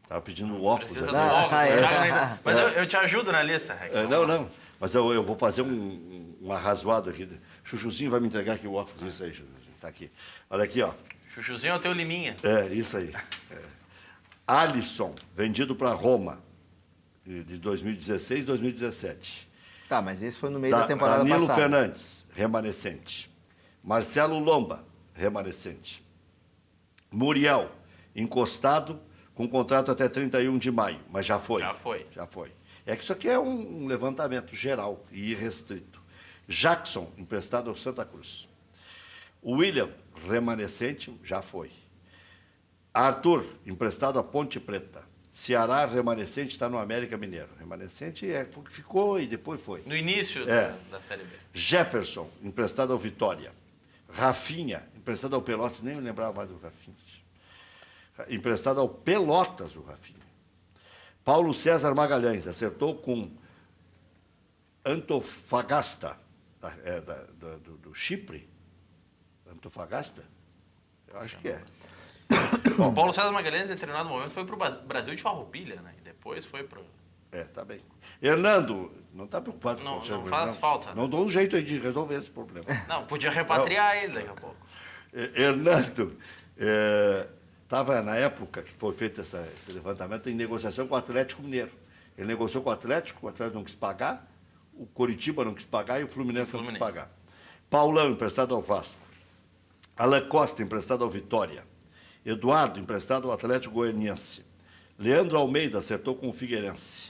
Tava pedindo o óculos. Precisa né? do óculos. é. Mas eu te ajudo na lista, Rec. Não. Mas eu vou fazer um arrazoado aqui. Chuchuzinho vai me entregar aqui o óculos. Isso aí, Chuchuzinho. Tá aqui. Olha aqui, ó. Chuchuzinho é o teu Liminha. Isso aí. Alisson, vendido para Roma, de 2016 e 2017. Tá, mas esse foi no meio da temporada Danilo passada. Fernandes, remanescente. Marcelo Lomba, remanescente. Muriel, encostado, com contrato até 31 de maio, mas já foi. Já foi. É que isso aqui é um levantamento geral e irrestrito. Jackson, emprestado ao Santa Cruz. William, remanescente, já foi. Arthur, emprestado à Ponte Preta. Ceará, remanescente, está no América Mineiro. Remanescente é o que ficou e depois foi. No início da Série B. Jefferson, emprestado ao Vitória. Rafinha, emprestado ao Pelotas, nem me lembrava mais do Rafinha. Emprestado ao Pelotas, o Rafinha. Paulo César Magalhães, acertou com Antofagasta, do Chipre. Antofagasta? Eu acho que é. O Paulo César Magalhães, em determinado momento, foi pro Brasil de Farroupilha, né? E depois foi pro... Tá bem. Hernando, não está preocupado Não, com o não faz falta. Não dou um jeito aí de resolver esse problema. Não, podia repatriar ele daqui a pouco. Hernando estava na época que foi feito esse levantamento em negociação com o Atlético Mineiro. Ele negociou com o Atlético não quis pagar, o Coritiba não quis pagar e o Fluminense não quis pagar. Paulão, emprestado ao Vasco. Alan Costa, emprestado ao Vitória. Eduardo, emprestado ao Atlético Goianiense. Leandro Almeida acertou com o Figueirense.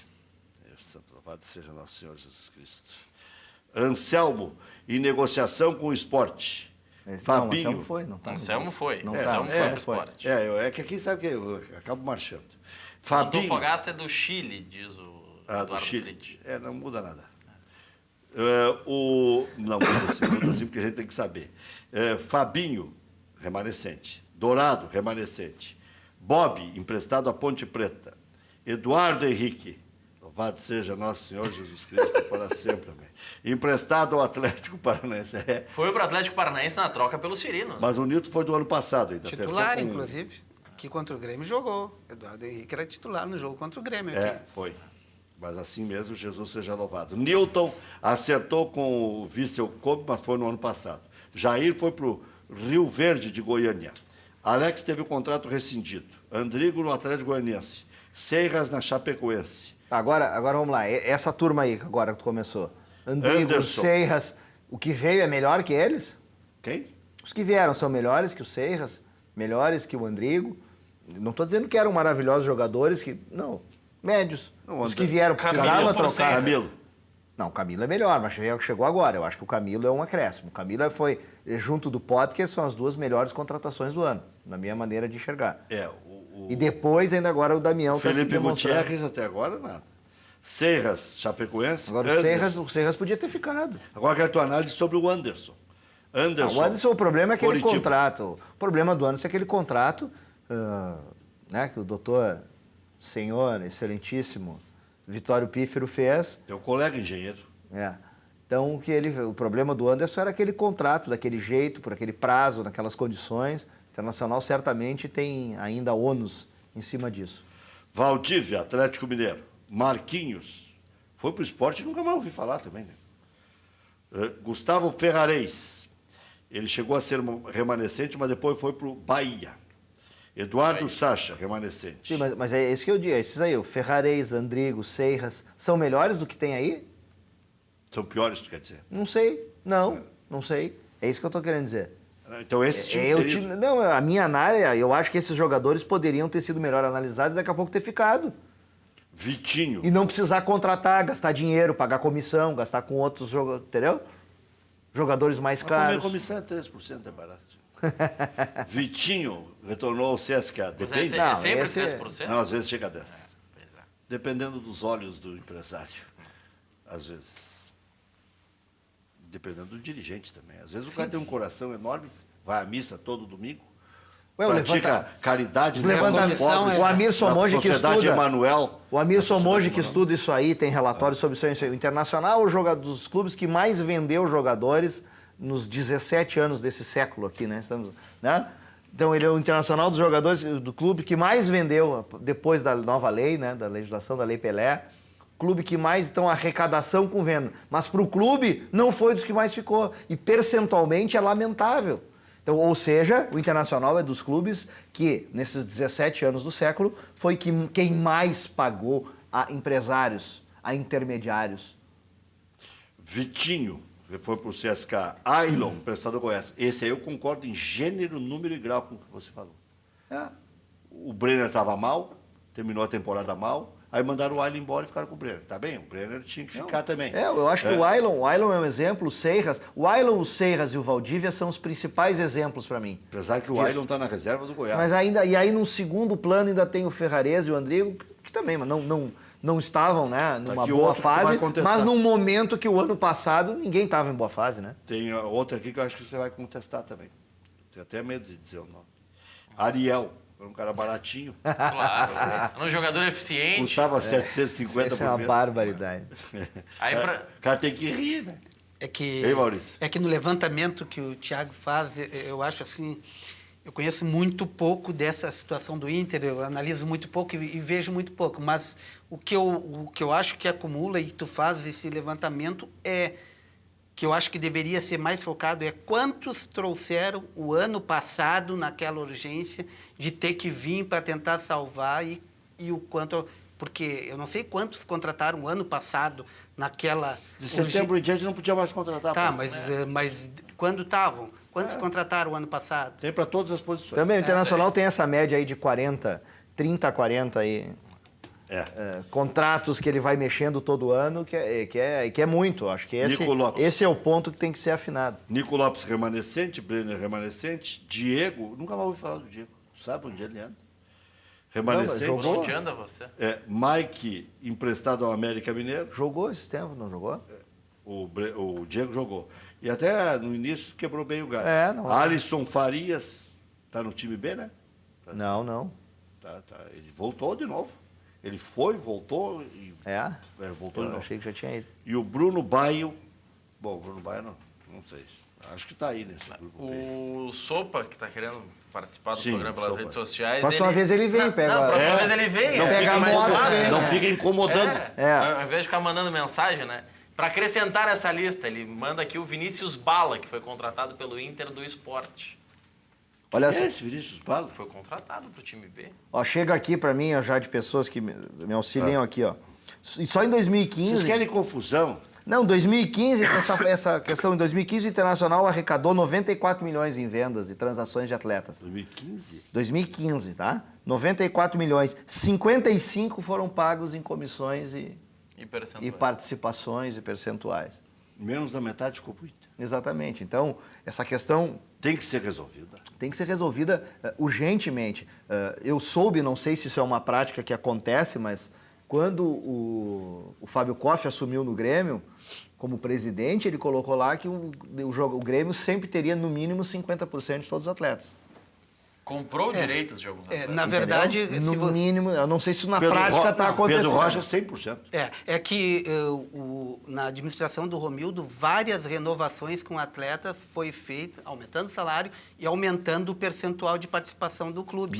Santo louvado seja Nosso Senhor Jesus Cristo. Anselmo, em negociação com o Sport. Fabinho. Anselmo foi, não tá? Anselmo foi. Não Anselmo tá. foi pro esporte. É que aqui sabe que eu acabo marchando. Fabinho. Antofagasta é do Chile, diz o Eduardo do Chile. Fritz. Não muda nada. Não, muda assim, porque a gente tem que saber. Fabinho, remanescente. Dourado, remanescente. Bob, emprestado à Ponte Preta. Eduardo Henrique, louvado seja Nosso Senhor Jesus Cristo para sempre, amém. Emprestado ao Atlético Paranaense. Foi para o Atlético Paranaense na troca pelo Cirino. Mas o Nilton foi do ano passado ainda. Titular, inclusive. Aqui contra o Grêmio jogou. Eduardo Henrique era titular no jogo contra o Grêmio. Foi. Mas assim mesmo, Jesus seja louvado. Nilton acertou com o vice-Kobe, mas foi no ano passado. Jair foi para o Rio Verde de Goiânia. Alex teve o contrato rescindido. Andrigo no Atlético Goianiense. Seiras na Chapecoense. Agora vamos lá. Essa turma aí, agora que tu começou. Andrigo, Anderson. Seiras. O que veio é melhor que eles? Quem? Os que vieram são melhores que o Seiras, melhores que o Andrigo. Não estou dizendo que eram maravilhosos jogadores, não. Médios. Não, os que vieram precisavam trocar. Camilo. Não, o Camilo é melhor, mas chegou agora. Eu acho que o Camilo é um acréscimo. O Camilo foi, junto do Podcast, são as duas melhores contratações do ano, na minha maneira de enxergar. E depois, ainda agora, o Damião está se Felipe demonstrando. Gutierrez, até agora, nada. Serras, Chapecoense. Agora, o Serras podia ter ficado. Agora, quero a tua análise sobre o Anderson. O Anderson, o problema é aquele Coritiba. contrato. O problema do Anderson é aquele contrato que o doutor, senhor, excelentíssimo Vitório Pífero fez. Teu colega engenheiro. Então, o problema do Anderson era aquele contrato, daquele jeito, por aquele prazo, naquelas condições. O Internacional certamente tem ainda ônus em cima disso. Valdívia, Atlético Mineiro. Marquinhos. Foi pro esporte e nunca mais ouvi falar também, né? Gustavo Ferrareis. Ele chegou a ser remanescente, mas depois foi pro Bahia. Eduardo Sacha, remanescente. Sim, mas é esse que eu digo, esses aí, o Ferrareis, Andrigo, Seiras, são melhores do que tem aí? São piores, tu quer dizer? Não sei, não sei. É isso que eu estou querendo dizer. Então esse time... Não, a minha análise, eu acho que esses jogadores poderiam ter sido melhor analisados e daqui a pouco ter ficado. Vitinho. E não precisar contratar, gastar dinheiro, pagar comissão, gastar com outros jogadores, entendeu? Jogadores mais caros. A comissão é 3%, é barato. Vitinho retornou ao CSKA. Depende. É sempre 3%? Não, às vezes chega a 10%. Dependendo dos olhos do empresário. Às vezes. Dependendo do dirigente também. Às vezes o cara tem um coração enorme, vai à missa todo domingo, pratica caridade, o Amir Somoji que estuda. Emanuel, o Amir Somoji que estuda isso aí, tem relatórios sobre isso aí. O Internacional é dos clubes que mais vendeu jogadores nos 17 anos desse século aqui, né? Então ele é o Internacional dos jogadores do clube que mais vendeu depois da nova lei, né? Da legislação da Lei Pelé. Clube que mais, então, arrecadação com venda. Mas para o clube, não foi dos que mais ficou. E percentualmente é lamentável. Então, ou seja, o Internacional é dos clubes que, nesses 17 anos do século, foi quem mais pagou a empresários, a intermediários. Vitinho, que foi para o CSKA. Ailon, emprestado ao Goiás. Esse aí eu concordo em gênero, número e grau com o que você falou. O Brenner estava mal, terminou a temporada mal. Aí mandaram o Ailon embora e ficaram com o Brenner. Tá bem, o Brenner tinha que ficar também. Eu acho que o Ailon é um exemplo, o Seiras. O Ailon, o Seiras e o Valdívia são os principais exemplos para mim. Apesar que o Ailon está na reserva do Goiás. Mas aí num segundo plano ainda tem o Ferrares e o Andrigo, que também não estavam, né, numa boa fase, mas num momento que o ano passado ninguém estava em boa fase, né? Tem outra aqui que eu acho que você vai contestar também. Tenho até medo de dizer o nome. Ariel. Era um cara baratinho. Claro. Um jogador eficiente. Custava 750 por mês. Isso é uma barbaridade. Aí o cara tem que rir, né? Ei, Maurício? É que no levantamento que o Thiago faz, eu acho assim... Eu conheço muito pouco dessa situação do Inter, eu analiso muito pouco e vejo muito pouco. Mas o que eu acho que acumula e tu faz esse levantamento que eu acho que deveria ser mais focado quantos trouxeram o ano passado naquela urgência de ter que vir para tentar salvar e o quanto... Porque eu não sei quantos contrataram o ano passado naquela... De setembro em diante não podia mais contratar. Tá, mas quando estavam? Quantos contrataram o ano passado? Tem para todas as posições. Também o Internacional tem essa média aí de 30 a 40 aí. Contratos que ele vai mexendo todo ano, que é muito. Acho que esse é o ponto que tem que ser afinado. Nico Lopes remanescente, Brenner remanescente, Diego, nunca mais ouvi falar do Diego. Sabe onde ele anda? Remanescente. Jogou? Onde anda você? Mike, emprestado ao América Mineiro. Jogou esse tempo, não jogou? O Diego jogou. E até no início quebrou bem o galho. Não. Alisson Farias tá no time B, né? Não. Tá. Ele voltou de novo. Ele foi, voltou e voltou de Eu novo. achei que já tinha ido. E o Bruno Baio... Bom, o Bruno Baio não sei. Acho que está aí nesse grupo. O Sopa, que está querendo participar do Sim, programa pelas Sopa. redes sociais... Próxima vez ele vem, pega... próxima vez ele vem. Não pega a mais moto, fácil, Não né? fica incomodando. Ao invés de ficar mandando mensagem, né? Para acrescentar nessa lista, ele manda aqui o Vinícius Bala, que foi contratado pelo Inter do Esporte. Olha É só. esse Vinícius Bala? Foi contratado para o time B. Ó, chega aqui para mim, já de pessoas que me auxiliam aqui, ó. E só em 2015... Vocês querem confusão? Não, 2015, essa questão, em 2015 o Internacional arrecadou 94 milhões em vendas e transações de atletas. 2015? 2015, tá? 94 milhões. 55 foram pagos em comissões e participações e percentuais. Menos da metade ficou pro Inter. Exatamente. Então, essa questão Tem que ser resolvida. tem que ser resolvida urgentemente. Eu soube, não sei se isso é uma prática que acontece, mas quando o Fábio Koff assumiu no Grêmio, como presidente, ele colocou lá que o Grêmio sempre teria no mínimo 50% de todos os atletas. Comprou direitos de alguns atletas. Na verdade, No mínimo, eu não sei se na Pedro prática está acontecendo. Pedro Rocha, 100%. É que na administração do Romildo, várias renovações com atletas foi feita, aumentando o salário e aumentando o percentual de participação do clube.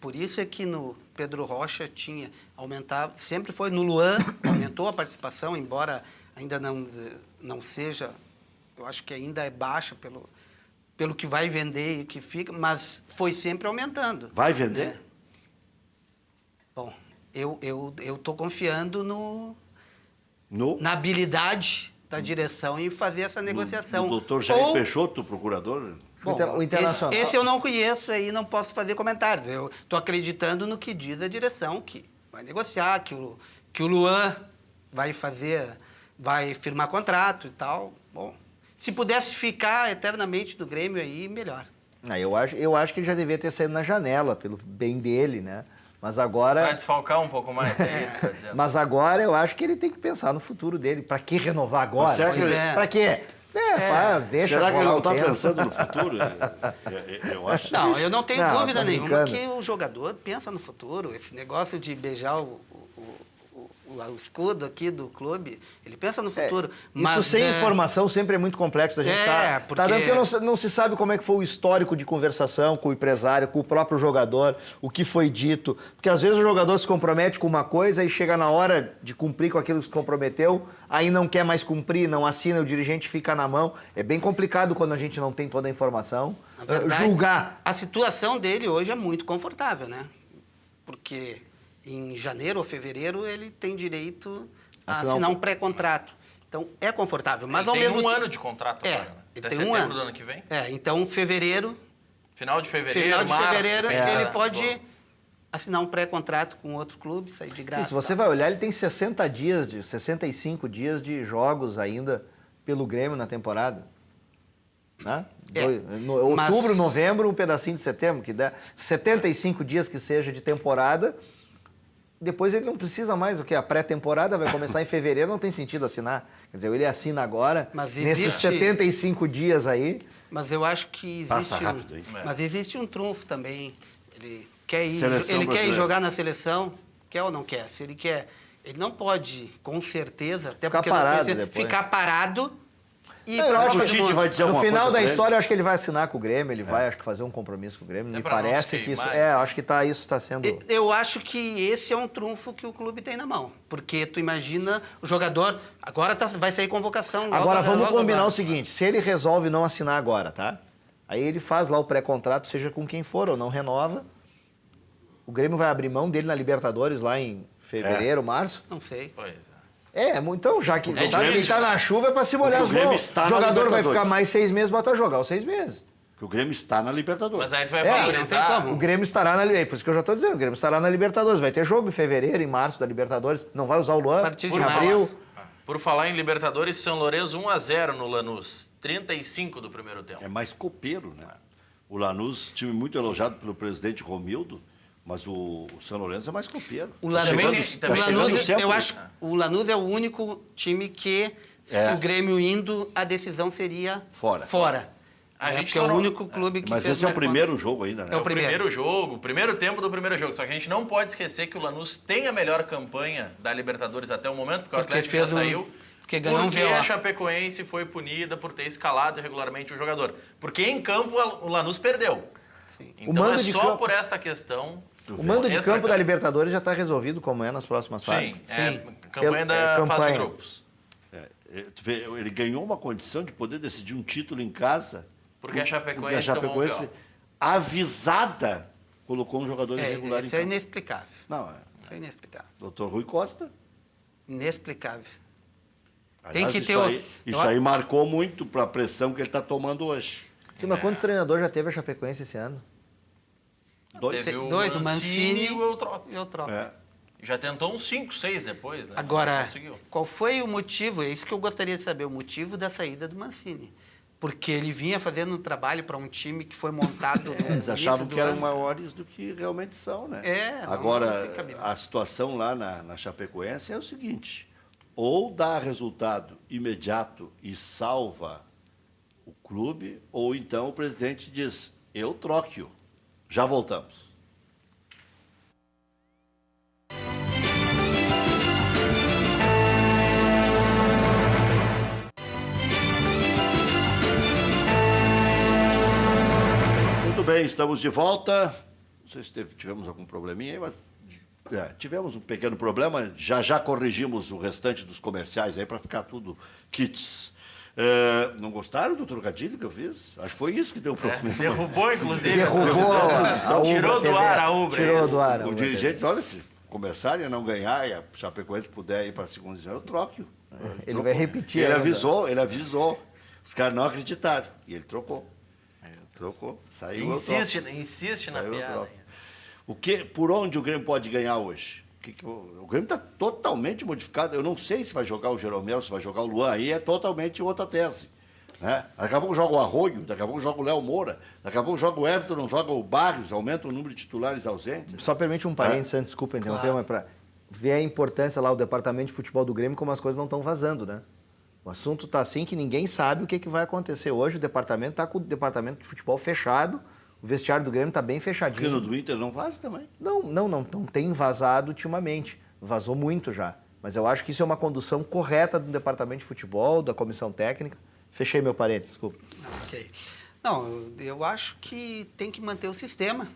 Por isso é que no Pedro Rocha tinha aumentado, sempre foi no Luan, aumentou a participação, embora ainda não seja, eu acho que ainda é baixa pelo que vai vender e que fica, mas foi sempre aumentando. Vai vender? Né? Bom, eu estou confiando na habilidade da direção em fazer essa negociação. O doutor Jair Peixoto, procurador? Bom, O Internacional. esse eu não conheço aí, não posso fazer comentários. Eu estou acreditando no que diz a direção, que vai negociar, que o Luan vai firmar contrato e tal. Bom, se pudesse ficar eternamente do Grêmio aí, melhor. Eu acho que ele já devia ter saído na janela, pelo bem dele, né? Mas agora... Vai desfalcar um pouco mais, é isso que tá dizendo. Mas agora eu acho que ele tem que pensar no futuro dele. Para que renovar agora? Para quê? Deixa. Será que ele não está tempo. pensando no futuro? Eu acho. Não, eu não tenho dúvida nenhuma brincando. que o jogador pensa no futuro. Esse negócio de beijar o escudo aqui do clube, ele pensa no futuro. Isso sem informação sempre é muito complexo da gente porque não se sabe como é que foi o histórico de conversação com o empresário, com o próprio jogador, o que foi dito. Porque às vezes o jogador se compromete com uma coisa e chega na hora de cumprir com aquilo que se comprometeu, aí não quer mais cumprir, não assina, o dirigente fica na mão. É bem complicado quando a gente não tem toda a informação. Na verdade, julgar. A situação dele hoje é muito confortável, né? Porque em janeiro ou fevereiro ele tem direito a assinar um pré-contrato. Então, é confortável. Mas ele ao tem mesmo um tempo... ano de contrato agora, né? Ele Até tem setembro um do ano que vem? Então fevereiro... Final de fevereiro, ele pode assinar um pré-contrato com outro clube, sair de graça. Sim, se você vai olhar, ele tem 65 dias de jogos ainda pelo Grêmio na temporada. Né? Outubro, novembro, um pedacinho de setembro, que dá 75 dias que seja de temporada. Depois ele não precisa mais, a pré-temporada vai começar em fevereiro, não tem sentido assinar. Quer dizer, ele assina agora, nesses 75 dias aí. Mas eu acho que Passa rápido, hein? Mas existe um trunfo também. Ele quer ir jogar na seleção, quer ou não quer? Se ele quer, ele não pode, com certeza, até ficar porque parado ficar parado. Eu acho que o Tite vai dizer no alguma final coisa da pra história, eu acho que ele vai assinar com o Grêmio, ele vai, acho que fazer um compromisso com o Grêmio. Me parece que isso... acho que isso está sendo... Eu acho que esse é um trunfo que o clube tem na mão. Porque tu imagina o jogador... Agora vai sair convocação. Agora vamos combinar o seguinte, se ele resolve não assinar agora, tá? Aí ele faz lá o pré-contrato, seja com quem for, ou não renova. O Grêmio vai abrir mão dele na Libertadores lá em fevereiro, março. Não sei. Pois é. Então, já que quem tá na chuva é para se molhar as mãos. O jogador vai ficar mais 6 meses, bota jogar os 6 meses. Porque o Grêmio está na Libertadores. Mas aí tu vai valorizar... O Grêmio estará na Libertadores. Por isso que eu já estou dizendo, o Grêmio estará na Libertadores. Vai ter jogo em fevereiro, em março da Libertadores. Não vai usar o Luan, em abril. Por falar em Libertadores, São Lourenço 1-0 no Lanús. 35 do primeiro tempo. É mais copeiro, né? O Lanús, time muito elogiado pelo presidente Romildo, mas o São Lourenço é mais copeiro. O Lanús, eu acho que o Lanús é o único time que Se o Grêmio indo, a decisão seria fora. A gente porque é o único clube que Mas fez esse é o mais primeiro pontos. jogo ainda, né? É o primeiro jogo, o primeiro tempo do primeiro jogo. Só que a gente não pode esquecer que o Lanús tem a melhor campanha da Libertadores até o momento, porque o Atlético já saiu. Porque ganhou porque VO. a Chapecoense foi punida por ter escalado irregularmente o jogador. Porque em campo o Lanús perdeu. Sim. Então é só por esta questão. O mando de campo da Libertadores já está resolvido, como é nas próximas fases. Sim, campanha da fase de grupos. Ele ganhou uma condição de poder decidir um título em casa. Porque a Chapecoense avisada, colocou um jogador irregular em campo. Isso é inexplicável. Não, Isso é inexplicável. Doutor Rui Costa. Inexplicável. Aliás, tem que ter isso aí marcou muito para a pressão que ele está tomando hoje. Sim, mas quantos treinadores já teve a Chapecoense esse ano? Teve o Mancini e o Eutrópio. Já tentou uns 5, 6 depois, né? Agora, qual foi o motivo? É isso que eu gostaria de saber, o motivo da saída do Mancini. Porque ele vinha fazendo um trabalho para um time que foi montado no eles achavam que eram ano. maiores do que realmente são, né? Não Agora, tem cabimento. a situação lá na Chapecoense é o seguinte: ou dá resultado imediato e salva o clube, ou então o presidente diz, eu troco. Já voltamos. Muito bem, estamos de volta. Não sei se tivemos algum probleminha aí, mas tivemos um pequeno problema. Já corrigimos o restante dos comerciais aí para ficar tudo kits. Não gostaram do trocadilho que eu fiz? Acho que foi isso que deu problema. Derrubou, inclusive. Tirou do ar a Ubra. Tirou do ar. O dirigente, olha, se começarem a não ganhar e a Chapecoense puder ir para a segunda divisão, eu troco. Ele vai repetir. Ele avisou. Os caras não acreditaram. E ele trocou. Trocou. Saiu. Insiste na piada. Por onde o Grêmio pode ganhar hoje? O Grêmio está totalmente modificado. Eu não sei se vai jogar o Jeromel, se vai jogar o Luan. Aí é totalmente outra tese. Né? Daqui a pouco joga o Arroio, daqui a pouco joga o Léo Moura, daqui a pouco joga o Everton, não joga o Barrios, aumenta o número de titulares ausentes. Só permite um parênteses, antes, desculpa interromper, mas para ver a importância lá, o departamento de futebol do Grêmio, como as coisas não estão vazando, né? O assunto está assim que ninguém sabe o que vai acontecer. Hoje o departamento está com o departamento de futebol fechado, o vestiário do Grêmio está bem fechadinho. Porque no do Inter não vaza também? Não tem vazado ultimamente. Vazou muito já. Mas eu acho que isso é uma condução correta do departamento de futebol, da comissão técnica. Fechei meu parênteses, desculpa. Ok. Não, eu acho que tem que manter o sistema.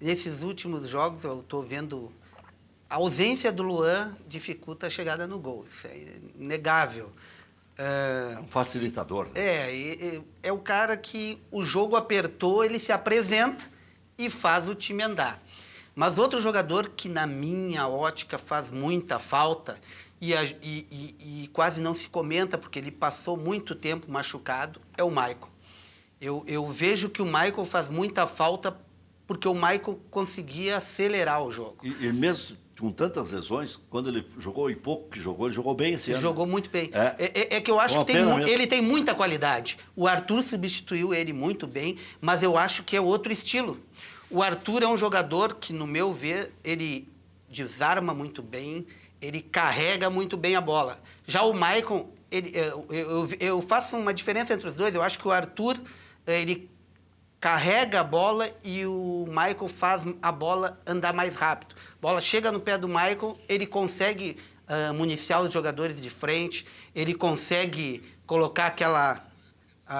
Nesses últimos jogos, eu estou vendo a ausência do Luan dificulta a chegada no gol. Isso é inegável. É um facilitador. Né? É o cara que o jogo apertou, ele se apresenta e faz o time andar. Mas outro jogador que, na minha ótica, faz muita falta e quase não se comenta, porque ele passou muito tempo machucado, é o Maicon. Eu vejo que o Maicon faz muita falta porque o Maicon conseguia acelerar o jogo. E mesmo com tantas lesões, quando ele jogou e pouco que jogou, ele jogou bem esse ano. Jogou muito bem. É que eu acho que ele tem muita qualidade. O Arthur substituiu ele muito bem, mas eu acho que é outro estilo. O Arthur é um jogador que, no meu ver, ele desarma muito bem, ele carrega muito bem a bola. Já o Maicon, eu faço uma diferença entre os dois. Eu acho que o Arthur, ele carrega a bola e o Maicon faz a bola andar mais rápido. A bola chega no pé do Maicon, ele consegue municiar os jogadores de frente, ele consegue colocar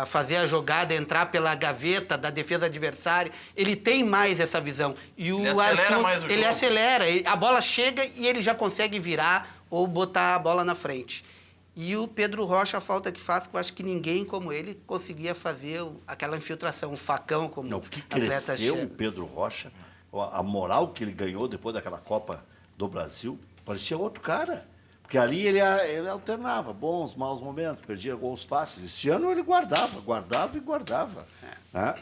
fazer a jogada, entrar pela gaveta da defesa adversária. Ele tem mais essa visão. E o Arthur, ele acelera. A bola chega e ele já consegue virar ou botar a bola na frente. E o Pedro Rocha, a falta que faz, que eu acho que ninguém como ele conseguia fazer aquela infiltração, um facão como o que cresceu o Pedro Rocha, a moral que ele ganhou depois daquela Copa do Brasil, parecia outro cara. Porque ali ele alternava bons, maus momentos, perdia gols fáceis. Esse ano ele guardava. Né?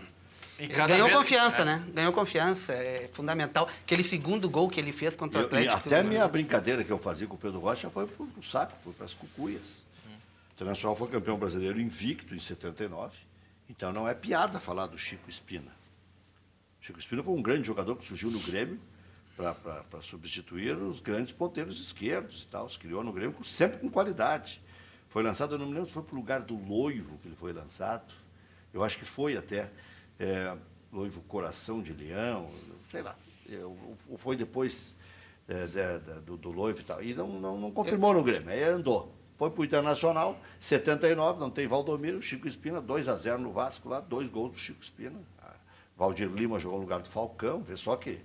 Ganhou confiança, né? Ganhou confiança, é fundamental. Aquele segundo gol que ele fez contra o Atlético. Até a minha brincadeira que eu fazia com o Pedro Rocha foi pro saco, foi para as cucuias. O Internacional foi campeão brasileiro invicto em 79, então não é piada falar do Chico Espina. Chico Espina foi um grande jogador que surgiu no Grêmio, para substituir os grandes ponteiros esquerdos e tal. Se criou no Grêmio sempre com qualidade. Foi lançado, eu não me lembro se foi para o lugar do Loivo que ele foi lançado. Eu acho que foi até Loivo Coração de Leão, sei lá. Ou foi depois do Loivo e tal. E não confirmou no Grêmio, aí andou. Foi para o Internacional, 79, não tem Valdomiro, Chico Espina, 2-0 no Vasco lá, 2 gols do Chico Espina. Valdir Lima jogou no lugar do Falcão, vê só que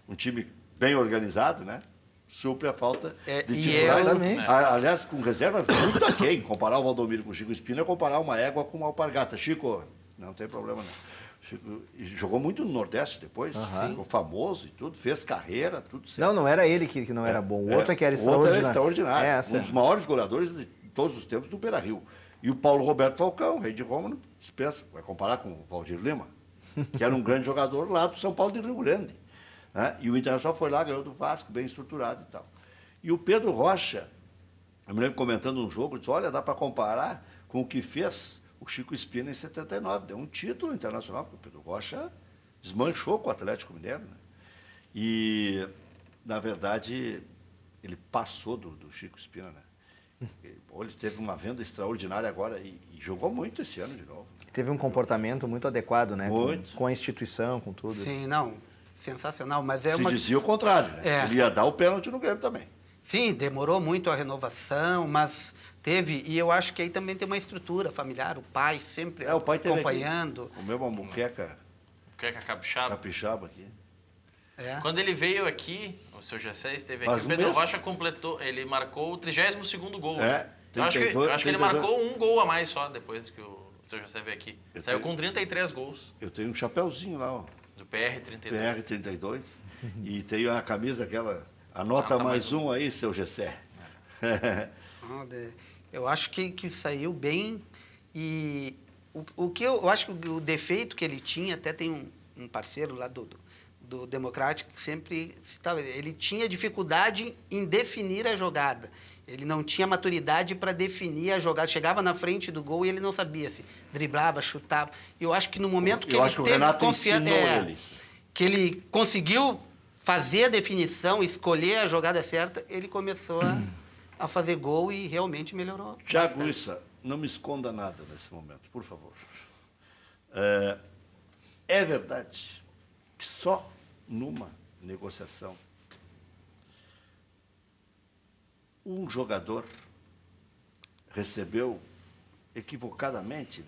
um time bem organizado, né? Supre a falta de titulares. Aliás, com reservas muito aquém. Comparar o Valdomiro com o Chico Espina é comparar uma égua com uma alpargata. Chico, não tem problema não. Chico, e jogou muito no Nordeste depois, ficou famoso e tudo, fez carreira, tudo certo. Não era ele que não era bom, o outro é que era extraordinário. O outro era extraordinário, um dos maiores goleadores de todos os tempos do Beira-Rio. E o Paulo Roberto Falcão, rei de Roma, não dispensa, vai comparar com o Valdir Lima, que era um grande jogador lá do São Paulo de Rio Grande. Né? E o Internacional foi lá, ganhou do Vasco, bem estruturado e tal. E o Pedro Rocha, eu me lembro comentando um jogo, disse, olha, dá para comparar com o que fez o Chico Espina em 79. Deu um título internacional, porque o Pedro Rocha desmanchou com o Atlético Mineiro. Né? E, na verdade, ele passou do Chico Espina. Né? Ele teve uma venda extraordinária agora e jogou muito esse ano de novo. Né? Teve um comportamento muito adequado, né? Muito. Com a instituição, com tudo. Sim, não. Sensacional, mas Se dizia o contrário, né? Ele ia dar o pênalti no Grêmio também. Sim, demorou muito a renovação, mas teve, e eu acho que aí também tem uma estrutura familiar, o pai sempre o pai acompanhando. Comeu uma muqueca capixaba aqui. Quando ele veio aqui, o seu Gessé esteve aqui, o Pedro Rocha completou, ele marcou o 32º gol. Eu acho que ele marcou um gol a mais só depois que o seu Gessé veio aqui. Saiu com 33 gols. Eu tenho um chapéuzinho lá, ó. Do PR32. PR32. E tenho a camisa aquela, anota mais um aí, seu Gessé. Eu acho que saiu bem e o que eu acho que o defeito que ele tinha, até tem um parceiro lá do Democrático que sempre citava, ele tinha dificuldade em definir a jogada. Ele não tinha maturidade para definir a jogada. Chegava na frente do gol e ele não sabia se driblava, chutava. Eu acho que no momento que ele teve confiança, que ele conseguiu fazer a definição, escolher a jogada certa, ele começou a fazer gol e realmente melhorou. Thiago Issa, não me esconda nada nesse momento, por favor. É verdade que só numa negociação um jogador recebeu equivocadamente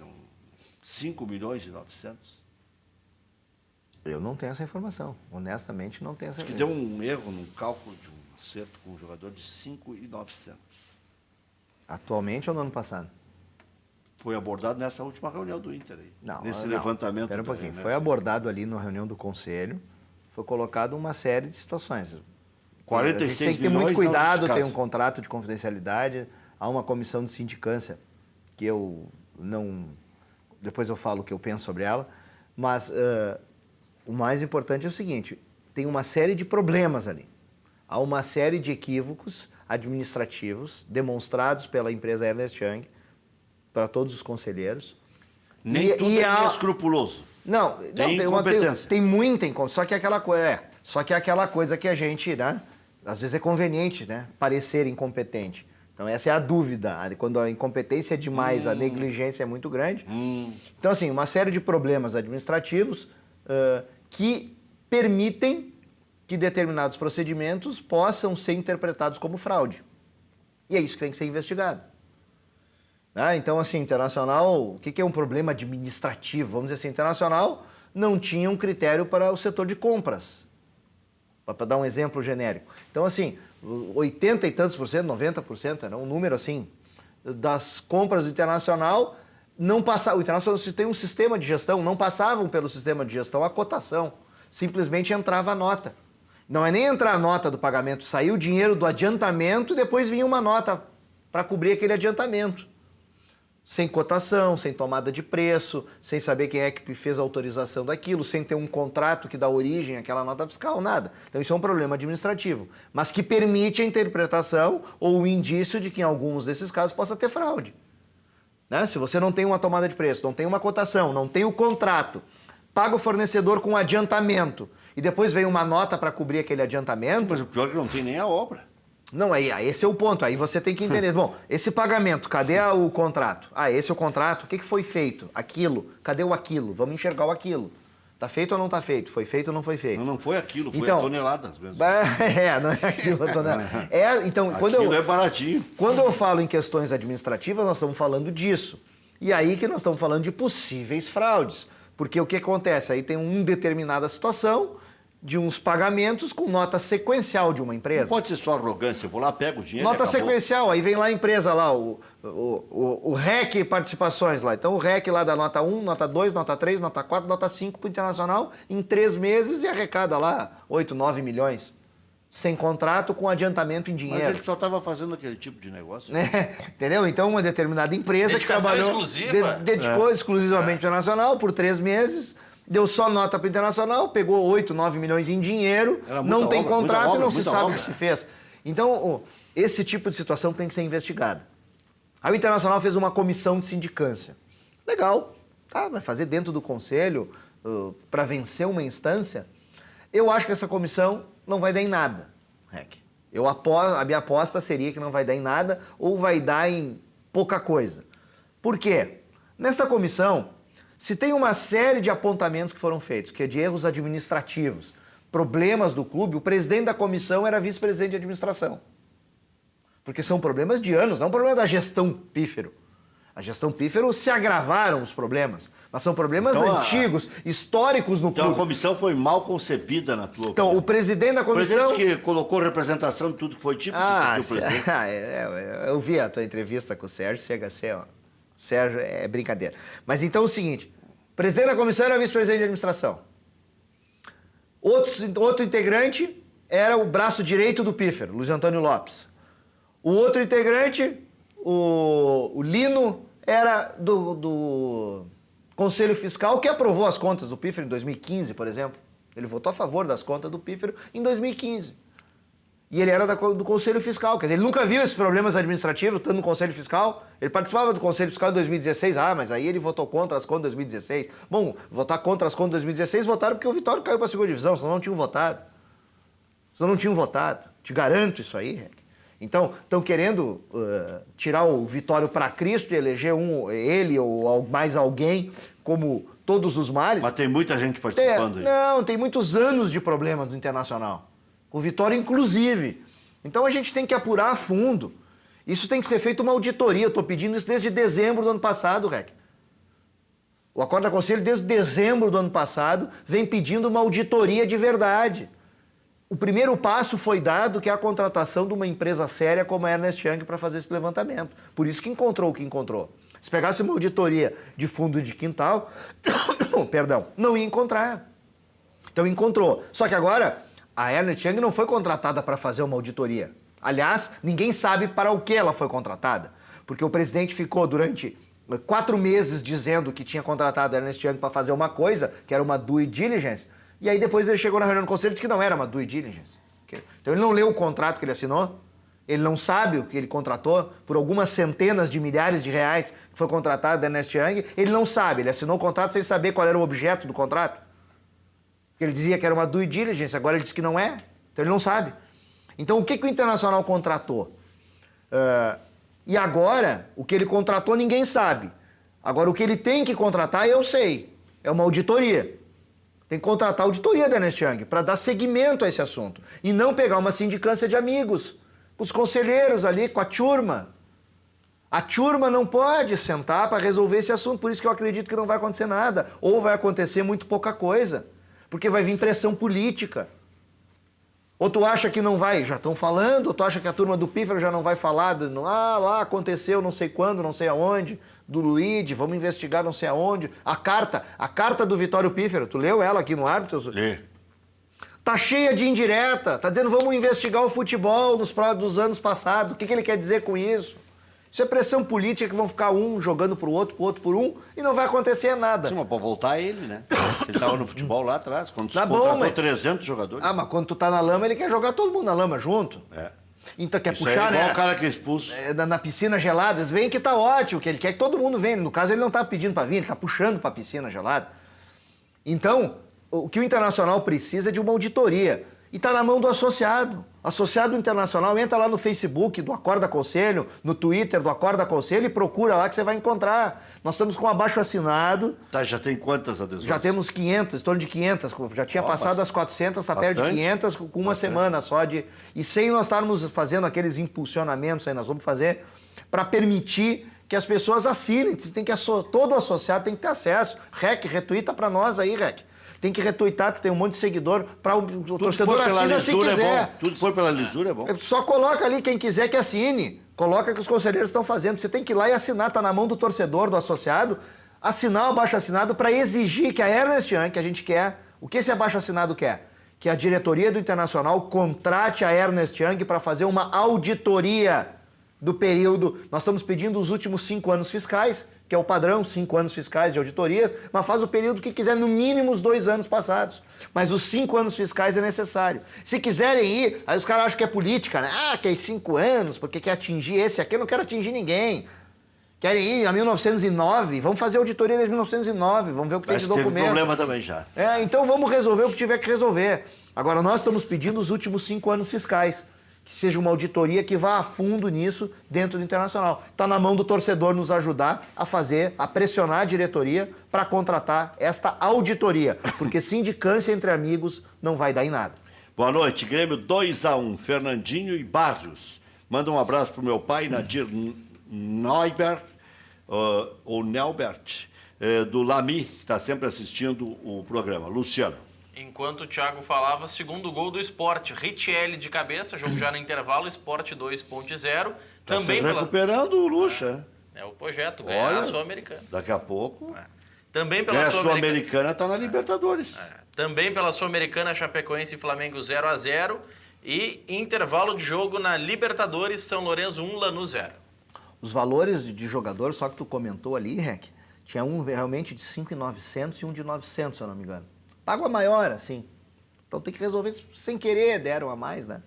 5 milhões e 900? Eu não tenho essa informação. Honestamente, não tenho essa informação. Que deu um erro no cálculo de um acerto com um jogador de 5.900. Atualmente ou no ano passado? Foi abordado nessa última reunião do Inter aí. Nesse não. levantamento. Espera um pouquinho. Foi abordado ali na reunião do Conselho. Foi colocado uma série de situações. 46 milhões. Tem que ter muito cuidado, tem um contrato de confidencialidade, há uma comissão de sindicância que eu não... Depois eu falo o que eu penso sobre ela, mas o mais importante é o seguinte, tem uma série de problemas ali. Há uma série de equívocos administrativos demonstrados pela empresa Ernst Young para todos os conselheiros. Nem tudo é escrupuloso. Não, tem incompetência. Tem muita incompetência, só que é aquela coisa que a gente, né, às vezes é conveniente, né, parecer incompetente. Então essa é a dúvida, quando a incompetência é demais, a negligência é muito grande. Então assim, uma série de problemas administrativos que permitem que determinados procedimentos possam ser interpretados como fraude. E é isso que tem que ser investigado. Então, assim, Internacional, o que é um problema administrativo? Vamos dizer assim, Internacional não tinha um critério para o setor de compras, para dar um exemplo genérico. Então, assim, 80 e tantos por cento, 90%, era um número assim, das compras do Internacional, não passava, o Internacional tem um sistema de gestão, não passavam pelo sistema de gestão a cotação, simplesmente entrava a nota. Não é nem entrar a nota do pagamento, saiu o dinheiro do adiantamento e depois vinha uma nota para cobrir aquele adiantamento. Sem cotação, sem tomada de preço, sem saber quem é que fez a autorização daquilo, sem ter um contrato que dá origem àquela nota fiscal, nada. Então isso é um problema administrativo, mas que permite a interpretação ou o indício de que em alguns desses casos possa ter fraude. Né? Se você não tem uma tomada de preço, não tem uma cotação, não tem o contrato, paga o fornecedor com adiantamento e depois vem uma nota para cobrir aquele adiantamento... Mas o pior é que não tem nem a obra. Não, aí esse é o ponto. Aí você tem que entender. Bom, esse pagamento, cadê o contrato? Ah, esse é o contrato. O que foi feito? Aquilo. Cadê o aquilo? Vamos enxergar o aquilo. Tá feito ou não tá feito? Foi feito ou não foi feito? Não foi aquilo, foi então, a toneladas mesmo. Não é aquilo a tonelada. Então, aquilo é baratinho. Quando eu falo em questões administrativas, nós estamos falando disso. E aí que nós estamos falando de possíveis fraudes. Porque o que acontece? Aí tem uma determinada situação de uns pagamentos com nota sequencial de uma empresa. Não pode ser só arrogância, eu vou lá, pego o dinheiro nota sequencial, aí vem lá a empresa lá, o REC Participações lá. Então o REC lá da nota 1, nota 2, nota 3, nota 4, nota 5 para o Internacional em 3 meses e arrecada lá 8, 9 milhões. Sem contrato, com adiantamento em dinheiro. Mas ele só estava fazendo aquele tipo de negócio. Entendeu? Então uma determinada empresa que trabalhou... exclusiva. Dedicou exclusivamente para o Internacional por 3 meses... Deu só nota para o Internacional, pegou 8, 9 milhões em dinheiro, não tem contrato e não se sabe o que se fez. Então, esse tipo de situação tem que ser investigada. Aí o Internacional fez uma comissão de sindicância. Legal, tá, vai fazer dentro do conselho para vencer uma instância. Eu acho que essa comissão não vai dar em nada, Rec. A minha aposta seria que não vai dar em nada ou vai dar em pouca coisa. Por quê? Nesta comissão... Se tem uma série de apontamentos que foram feitos, que é de erros administrativos, problemas do clube, o presidente da comissão era vice-presidente de administração. Porque são problemas de anos, não é um problema da gestão pífero. A gestão pífero se agravaram os problemas, mas são problemas antigos, históricos no clube. Então a comissão foi mal concebida na tua opinião. Então o presidente da comissão... O presidente que colocou representação de tudo que foi tipo eu vi a tua entrevista com o Sérgio, chega a ser... Sérgio, é brincadeira. Mas então é o seguinte, o presidente da comissão era vice-presidente de administração. Outro integrante era o braço direito do Pífero, Luiz Antônio Lopes. O outro integrante, o Lino, era do Conselho Fiscal, que aprovou as contas do Pífero em 2015, por exemplo. Ele votou a favor das contas do Pífero em 2015. E ele era do Conselho Fiscal, quer dizer, ele nunca viu esses problemas administrativos estando no Conselho Fiscal. Ele participava do Conselho Fiscal em 2016, mas aí ele votou contra as contas de 2016. Bom, votar contra as contas de 2016, votaram porque o Vitória caiu para a segunda divisão, senão não tinham votado. Te garanto isso aí, Rec. Então, estão querendo tirar o Vitório para Cristo e eleger ele ou mais alguém como todos os males. Mas tem muita gente participando aí. Não, tem muitos anos de problemas no Internacional. O Vitória, inclusive. Então a gente tem que apurar a fundo. Isso tem que ser feito uma auditoria. Eu estou pedindo isso desde dezembro do ano passado, Rec. O Acordo da Conselho, desde dezembro do ano passado, vem pedindo uma auditoria de verdade. O primeiro passo foi dado, que é a contratação de uma empresa séria como a Ernst Young para fazer esse levantamento. Por isso que encontrou o que encontrou. Se pegasse uma auditoria de fundo de quintal, não ia encontrar. Então encontrou. Só que agora... A Ernst Young não foi contratada para fazer uma auditoria. Aliás, ninguém sabe para o que ela foi contratada. Porque o presidente ficou durante 4 meses dizendo que tinha contratado a Ernst Young para fazer uma coisa, que era uma due diligence, e aí depois ele chegou na reunião do conselho e disse que não era uma due diligence. Então ele não leu o contrato que ele assinou, ele não sabe o que ele contratou, por algumas centenas de milhares de reais que foi contratado da Ernst Young, ele não sabe, ele assinou o contrato sem saber qual era o objeto do contrato. Porque ele dizia que era uma due diligence, agora ele diz que não é, então ele não sabe. Então o que o Internacional contratou? E agora, o que ele contratou ninguém sabe. Agora o que ele tem que contratar eu sei, é uma auditoria. Tem que contratar a auditoria da Ernst Young para dar seguimento a esse assunto. E não pegar uma sindicância de amigos, com os conselheiros ali, com a turma. A turma não pode sentar para resolver esse assunto, por isso que eu acredito que não vai acontecer nada. Ou vai acontecer muito pouca coisa. Porque vai vir pressão política. Ou tu acha que não vai, já estão falando, ou tu acha que a turma do Pífero já não vai falar, lá aconteceu não sei quando, não sei aonde, do Luigi, vamos investigar não sei aonde. A carta do Vitório Pífero, tu leu ela aqui no árbitro? Lê. Tá cheia de indireta, tá dizendo vamos investigar o futebol dos anos passados. O que ele quer dizer com isso? Isso é pressão política que vão ficar um jogando pro outro por um, e não vai acontecer nada. Sim, mas pode voltar ele, né? Ele estava no futebol lá atrás, quando se contratou 300 jogadores. Mas quando tu tá na lama, ele quer jogar todo mundo na lama junto. Então quer isso puxar, é igual né? o cara que é expulso. Na piscina gelada, vem que tá ótimo, que ele quer que todo mundo venha. No caso, ele não tá pedindo para vir, ele tá puxando para a piscina gelada. Então, o que o Internacional precisa é de uma auditoria. E está na mão do associado. Associado Internacional, entra lá no Facebook do Acorda Conselho, no Twitter do Acorda Conselho e procura lá que você vai encontrar. Nós estamos com abaixo assinado. Tá, já tem quantas adesões? Já temos 500, em torno de 500. Já tinha passado as 400, está perto de 500 com uma semana só de... E sem nós estarmos fazendo aqueles impulsionamentos aí, nós vamos fazer para permitir que as pessoas assinem. Todo associado tem que ter acesso. REC, retuita para nós aí, REC. Tem que retuitar, tu tem um monte de seguidor, para o torcedor assina se quiser. Tudo for pela lisura é bom. Só coloca ali quem quiser que assine. Coloca que os conselheiros estão fazendo. Você tem que ir lá e assinar, tá na mão do torcedor, do associado, assinar o abaixo-assinado para exigir que a Ernst Young, que a gente quer, o que esse abaixo-assinado quer? Que a diretoria do Internacional contrate a Ernst Young para fazer uma auditoria do período. Nós estamos pedindo os últimos 5 anos fiscais, que é o padrão, 5 anos fiscais de auditorias, mas faz o período que quiser, no mínimo os 2 anos passados. Mas os 5 anos fiscais é necessário. Se quiserem ir, aí os caras acham que é política, né? Ah, quer 5 anos, porque quer atingir esse aqui, eu não quero atingir ninguém. Querem ir a 1909, vamos fazer auditoria desde 1909, vamos ver o que tem de documento. Teve problema também já. Então vamos resolver o que tiver que resolver. Agora, nós estamos pedindo os últimos 5 anos fiscais. Que seja uma auditoria que vá a fundo nisso dentro do Internacional. Está na mão do torcedor nos ajudar a fazer, a pressionar a diretoria para contratar esta auditoria. Porque sindicância entre amigos não vai dar em nada. Boa noite, Grêmio 2-1, Fernandinho e Barrios. Manda um abraço para o meu pai, Nadir Neubert, ou Nelbert, do Lami, que está sempre assistindo o programa. Luciano. Enquanto o Thiago falava, segundo gol do Sport, Richelli de cabeça, jogo já no intervalo, Sport 2.0. Tá também recuperando o Lucha. É o projeto, ganhar a Sul-Americana. Daqui a pouco. Também pela Sul-Americana está na Libertadores. Também pela Sul-Americana, Chapecoense e Flamengo 0-0. E intervalo de jogo na Libertadores, São Lourenço 1, Lanús 0. Os valores de jogador, só que tu comentou ali, Rec, tinha um realmente de 5.900 e um de 900, se eu não me engano. Pago a maior, assim. Então tem que resolver isso sem querer, deram a mais, né?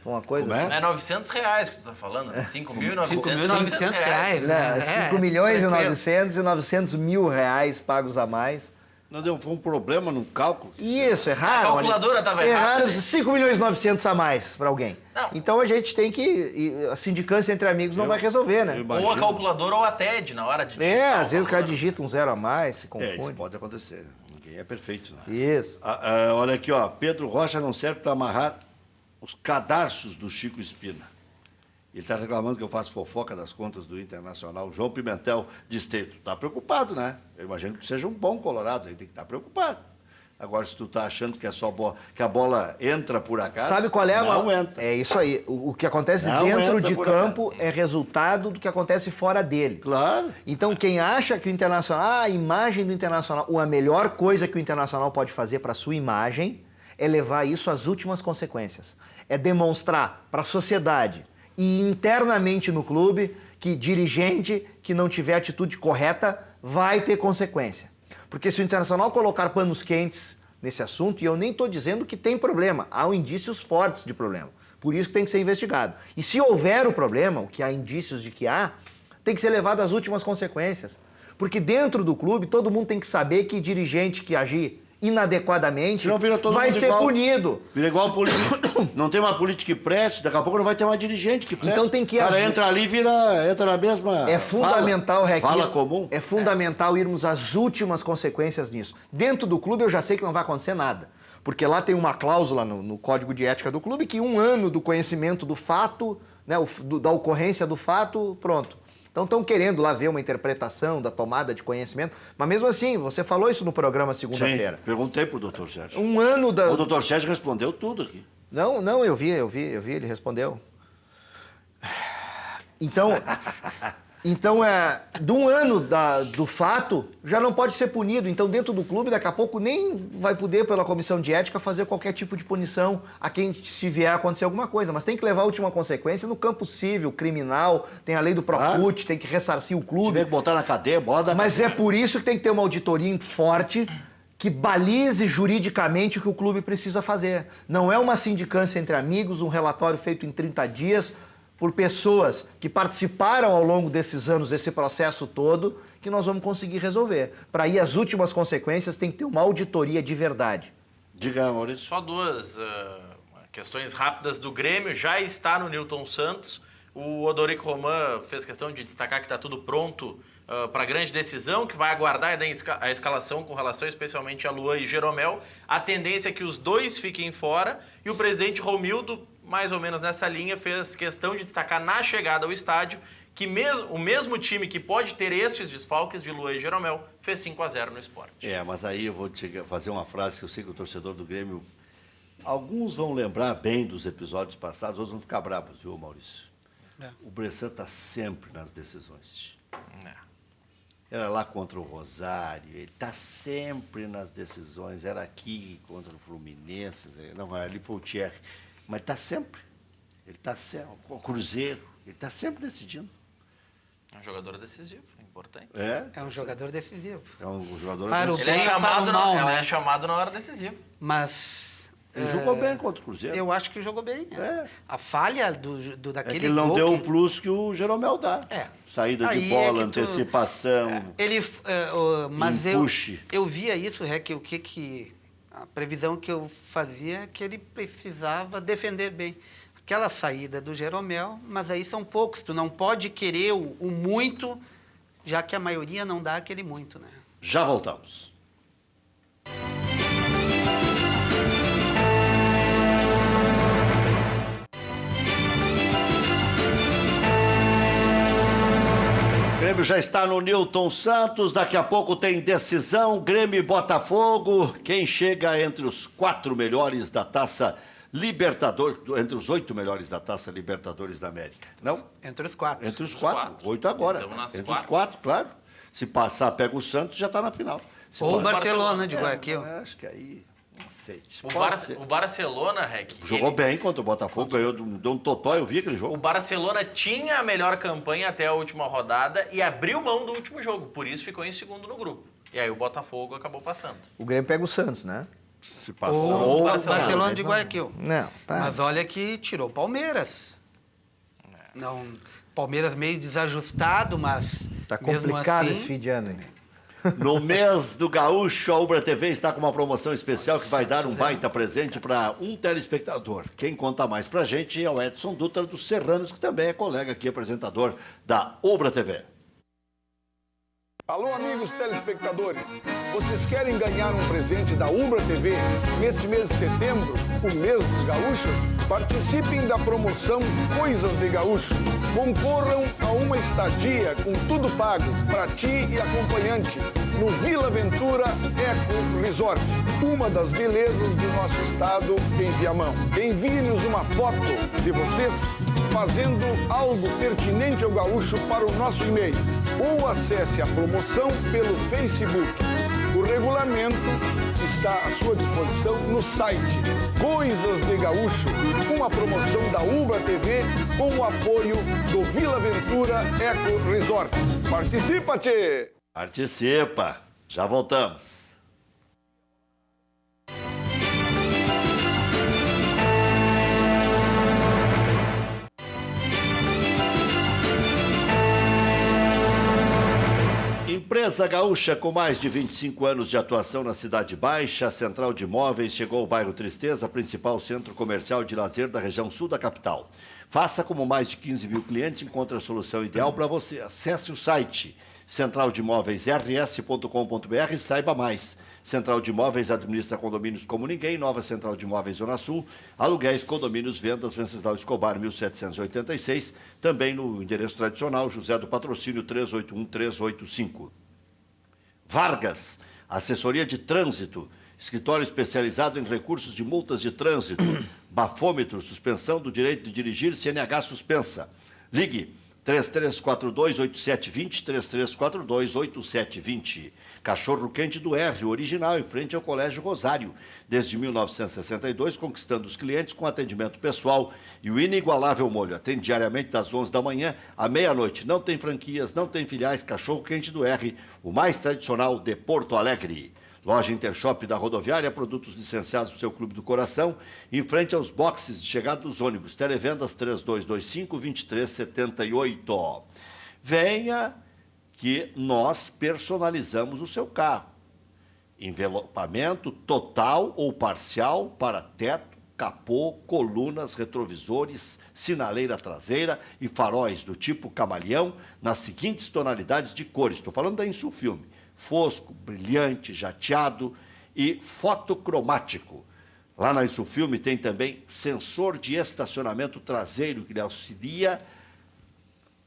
Foi uma coisa... Como é? Não é R$900 que tu tá falando, né? 5.900 reais, né? 5 milhões e 900 e 900 mil reais pagos a mais. Não deu, foi um problema no cálculo. Isso, erraram. A calculadora estava errada. Erraram 5 milhões e 900 a mais para alguém. Não. Então a gente tem que... A sindicância entre amigos não vai resolver, né? Ou a calculadora ou a TED na hora de digitar. Às vezes o cara digita um 0 a mais, se confunde. Isso pode acontecer. Ninguém é perfeito, né? Isso. Olha aqui, ó. Pedro Rocha não serve para amarrar os cadarços do Chico Espina. Ele está reclamando que eu faço fofoca das contas do Internacional. João Pimentel de Esteito. Está preocupado, né? Eu imagino que seja um bom colorado. Ele tem que estar preocupado. Agora, se tu está achando que é só que a bola entra por acaso... Sabe qual é? Não entra. É isso aí. O que acontece dentro de campo é resultado do que acontece fora dele. Claro. Então, quem acha que o Internacional... a imagem do Internacional... a melhor coisa que o Internacional pode fazer para a sua imagem é levar isso às últimas consequências. É demonstrar para a sociedade e internamente no clube que dirigente que não tiver atitude correta vai ter consequência. Porque se o Internacional colocar panos quentes nesse assunto, e eu nem estou dizendo que tem problema, há indícios fortes de problema. Por isso que tem que ser investigado. E se houver o problema, o que há indícios de que há, tem que ser levado às últimas consequências. Porque dentro do clube, todo mundo tem que saber que dirigente que agir inadequadamente vai ser punido. Vira igual político. Não tem uma política que preste, daqui a pouco não vai ter uma dirigente que preste. Então tem que... O cara entra ali e entra na mesma... É fundamental, fala comum. É fundamental irmos às últimas consequências nisso. Dentro do clube eu já sei que não vai acontecer nada. Porque lá tem uma cláusula no código de ética do clube que 1 ano do conhecimento do fato, né, da ocorrência do fato, pronto. Então estão querendo lá ver uma interpretação da tomada de conhecimento, mas mesmo assim, você falou isso no programa segunda-feira. Perguntei pro doutor Sérgio. 1 ano da... O doutor Sérgio respondeu tudo aqui. Não, eu vi, ele respondeu. Então de 1 ano do fato, já não pode ser punido. Então, dentro do clube, daqui a pouco, nem vai poder, pela comissão de ética, fazer qualquer tipo de punição a quem se vier a acontecer alguma coisa. Mas tem que levar a última consequência no campo civil, criminal, tem a lei do Profut, tem que ressarcir o clube. Tem que botar na cadeia, bota... Mas é por isso que tem que ter uma auditoria forte que balize juridicamente o que o clube precisa fazer. Não é uma sindicância entre amigos, um relatório feito em 30 dias... por pessoas que participaram ao longo desses anos, desse processo todo, que nós vamos conseguir resolver. Para ir às últimas consequências, tem que ter uma auditoria de verdade. Diga, Maurício. Só duas questões rápidas do Grêmio. Já está no Newton Santos. O Odorico Roman fez questão de destacar que está tudo pronto para a grande decisão, que vai aguardar a escalação com relação especialmente a Luan e Jeromel. A tendência é que os dois fiquem fora. E o presidente Romildo, mais ou menos nessa linha, fez questão de destacar na chegada ao estádio que o mesmo time que pode ter estes desfalques de Luan e Jeromel fez 5-0 no Sport. Mas aí eu vou te fazer uma frase que eu sei que o torcedor do Grêmio, alguns vão lembrar bem dos episódios passados, outros vão ficar bravos, viu, Maurício? O Bressan está sempre nas decisões. Era lá contra o Rosário, ele está sempre nas decisões, era aqui contra o Fluminense, não, ali foi o Thierry, mas está sempre. Ele está sempre, o Cruzeiro, ele está sempre decidindo. É um jogador decisivo, é importante. É um jogador decisivo. É um jogador Para o decisivo. Ele é bem ou para chamado, o mal, ela né? é chamado na hora decisiva. Mas... Ele jogou bem contra o Cruzeiro. Eu acho que jogou bem. A falha daquele que ele não gol deu o plus que o Jeromel dá. Saída de Aí bola, é que antecipação, mas empuxe. eu via isso, Rec, a previsão que eu fazia é que ele precisava defender bem. Aquela saída do Jeromel, mas aí são poucos. Tu não pode querer o muito, já que a maioria não dá aquele muito, né? Já voltamos. O Grêmio já está no Newton Santos, daqui a pouco tem decisão, Grêmio e Botafogo. Quem chega entre os 4 melhores da Taça Libertadores, entre os 8 melhores da Taça Libertadores da América, não? Entre os 4. Entre os 4, 8 agora. Entre os 4, claro. Se passar, pega o Santos, já está na final. Ou o Barcelona de Guayaquil. Acho que aí, não sei. O Barcelona, Rec... Jogou bem contra o Botafogo, ganhou, deu um totó, eu vi aquele jogo. O Barcelona tinha a melhor campanha até a última rodada e abriu mão do último jogo, por isso ficou em segundo no grupo. E aí o Botafogo acabou passando. O Grêmio pega o Santos, né? Se passar. Ou o Barcelona de Guayaquil. Não, tá. Mas olha que tirou o Palmeiras. Não, Palmeiras meio desajustado, mas Tá mesmo complicado assim, esse fim de ano, hein? No mês do Gaúcho, a Ubra TV está com uma promoção especial que vai dar um baita presente para um telespectador. Quem conta mais pra gente é o Edson Dutra dos Serranos, que também é colega aqui, apresentador da Ubra TV. Alô, amigos telespectadores, vocês querem ganhar um presente da Ubra TV nesse mês de setembro, o mês dos gaúchos? Participem da promoção Coisas de Gaúcho. Concorram a uma estadia com tudo pago para ti e acompanhante no Vila Ventura Eco Resort, uma das belezas do nosso estado em Viamão. Envie-nos uma foto de vocês fazendo algo pertinente ao gaúcho para o nosso e-mail ou acesse a promoção pelo Facebook. O regulamento está à sua disposição no site Coisas de Gaúcho, uma promoção da Ubra TV com o apoio do Vila Ventura Eco Resort. Participa, tchê! Participa! Já voltamos. Empresa gaúcha com mais de 25 anos de atuação na Cidade Baixa, a Central de Imóveis chegou ao bairro Tristeza, principal centro comercial de lazer da região sul da capital. Faça como mais de 15 mil clientes, encontre a solução ideal para você. Acesse o site centraldemóveisrs.com.br e saiba mais. Central de Imóveis administra condomínios como ninguém, Nova Central de Imóveis Zona Sul, aluguéis, condomínios, vendas, Venceslau Escobar, 1786, também no endereço tradicional, José do Patrocínio, 381-385. Vargas, assessoria de trânsito, escritório especializado em recursos de multas de trânsito, bafômetro, suspensão do direito de dirigir, CNH suspensa. Ligue 3342-8720, 3342-8720. Cachorro Quente do R, original, em frente ao Colégio Rosário. Desde 1962, conquistando os clientes com atendimento pessoal e o inigualável molho. Atende diariamente das 11 da manhã à meia-noite. Não tem franquias, não tem filiais. Cachorro Quente do R, o mais tradicional de Porto Alegre. Loja Intershop da Rodoviária, produtos licenciados do seu Clube do Coração, em frente aos boxes de chegada dos ônibus. Televendas 3225-2378. Venha que nós personalizamos o seu carro. Envelopamento total ou parcial para teto, capô, colunas, retrovisores, sinaleira traseira e faróis do tipo camaleão nas seguintes tonalidades de cores. Estou falando da Insulfilme: fosco, brilhante, jateado e fotocromático. Lá na Insulfilme tem também sensor de estacionamento traseiro que lhe auxilia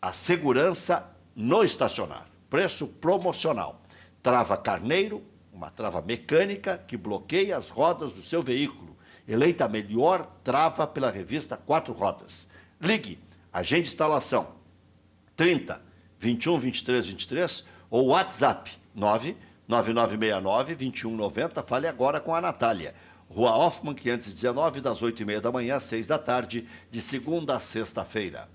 a segurança no estacionário. Preço promocional. Trava carneiro, uma trava mecânica que bloqueia as rodas do seu veículo. Eleita a melhor trava pela revista 4 Rodas. Ligue, agende instalação 30 21 23 23 ou WhatsApp 99969 2190. Fale agora com a Natália. Rua Hoffman 519, das 8h30 da manhã às 6 da tarde, de segunda a sexta-feira.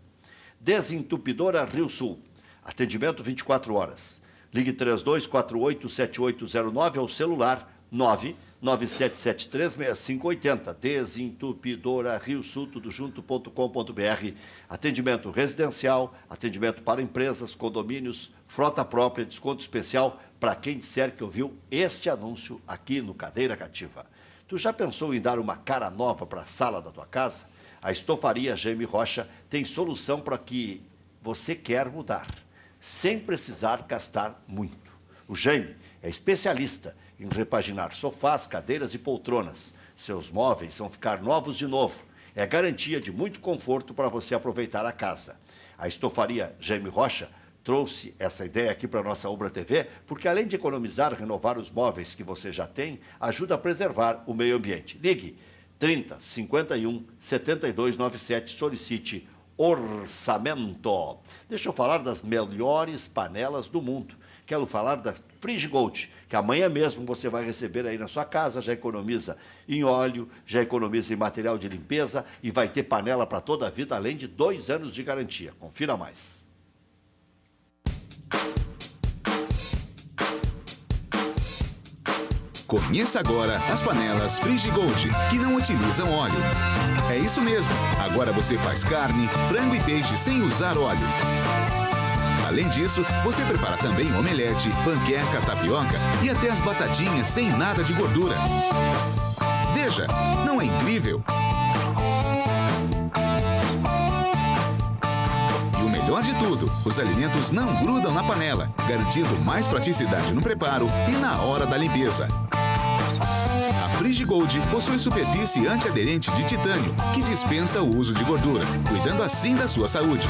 Desentupidora Rio Sul. Atendimento 24 horas. Ligue 3248-7809 ao celular 99773-6580. Desentupidora Rio Sul, tudo junto.com.br. Atendimento residencial, atendimento para empresas, condomínios, frota própria, desconto especial para quem disser que ouviu este anúncio aqui no Cadeira Cativa. Tu já pensou em dar uma cara nova para a sala da tua casa? A Estofaria Jaime Rocha tem solução para que você quer mudar, sem precisar gastar muito. O Jaime é especialista em repaginar sofás, cadeiras e poltronas. Seus móveis vão ficar novos de novo. É garantia de muito conforto para você aproveitar a casa. A Estofaria Jaime Rocha trouxe essa ideia aqui para a nossa Ubra TV, porque além de economizar, renovar os móveis que você já tem, ajuda a preservar o meio ambiente. Ligue 30 51 72 97, solicite orçamento. Deixa eu falar das melhores panelas do mundo. Quero falar da Frigigold, que amanhã mesmo você vai receber aí na sua casa. Já economiza em óleo, já economiza em material de limpeza e vai ter panela para toda a vida, além de 2 anos de garantia. Confira mais. Conheça agora as panelas Frigigold, que não utilizam óleo. É isso mesmo, agora você faz carne, frango e peixe sem usar óleo. Além disso, você prepara também omelete, panqueca, tapioca e até as batatinhas sem nada de gordura. Veja, não é incrível? E o melhor de tudo, os alimentos não grudam na panela, garantindo mais praticidade no preparo e na hora da limpeza. A Frigigold possui superfície antiaderente de titânio, que dispensa o uso de gordura, cuidando assim da sua saúde.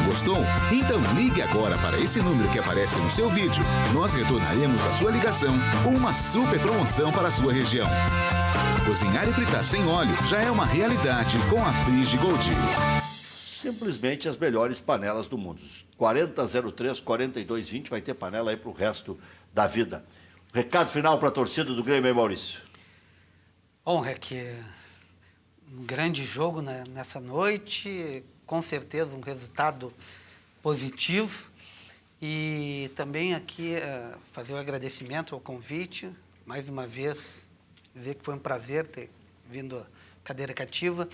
Gostou? Então ligue agora para esse número que aparece no seu vídeo. Nós retornaremos a sua ligação com uma super promoção para a sua região. Cozinhar e fritar sem óleo já é uma realidade com a Frigigold. Simplesmente as melhores panelas do mundo. 4003-4220 vai ter panela aí para o resto da vida. Recado final para a torcida do Grêmio, aí, Maurício. Bom, é que um grande jogo nessa noite, com certeza um resultado positivo. E também aqui fazer o agradecimento ao convite, mais uma vez, dizer que foi um prazer ter vindo à Cadeira Cativa.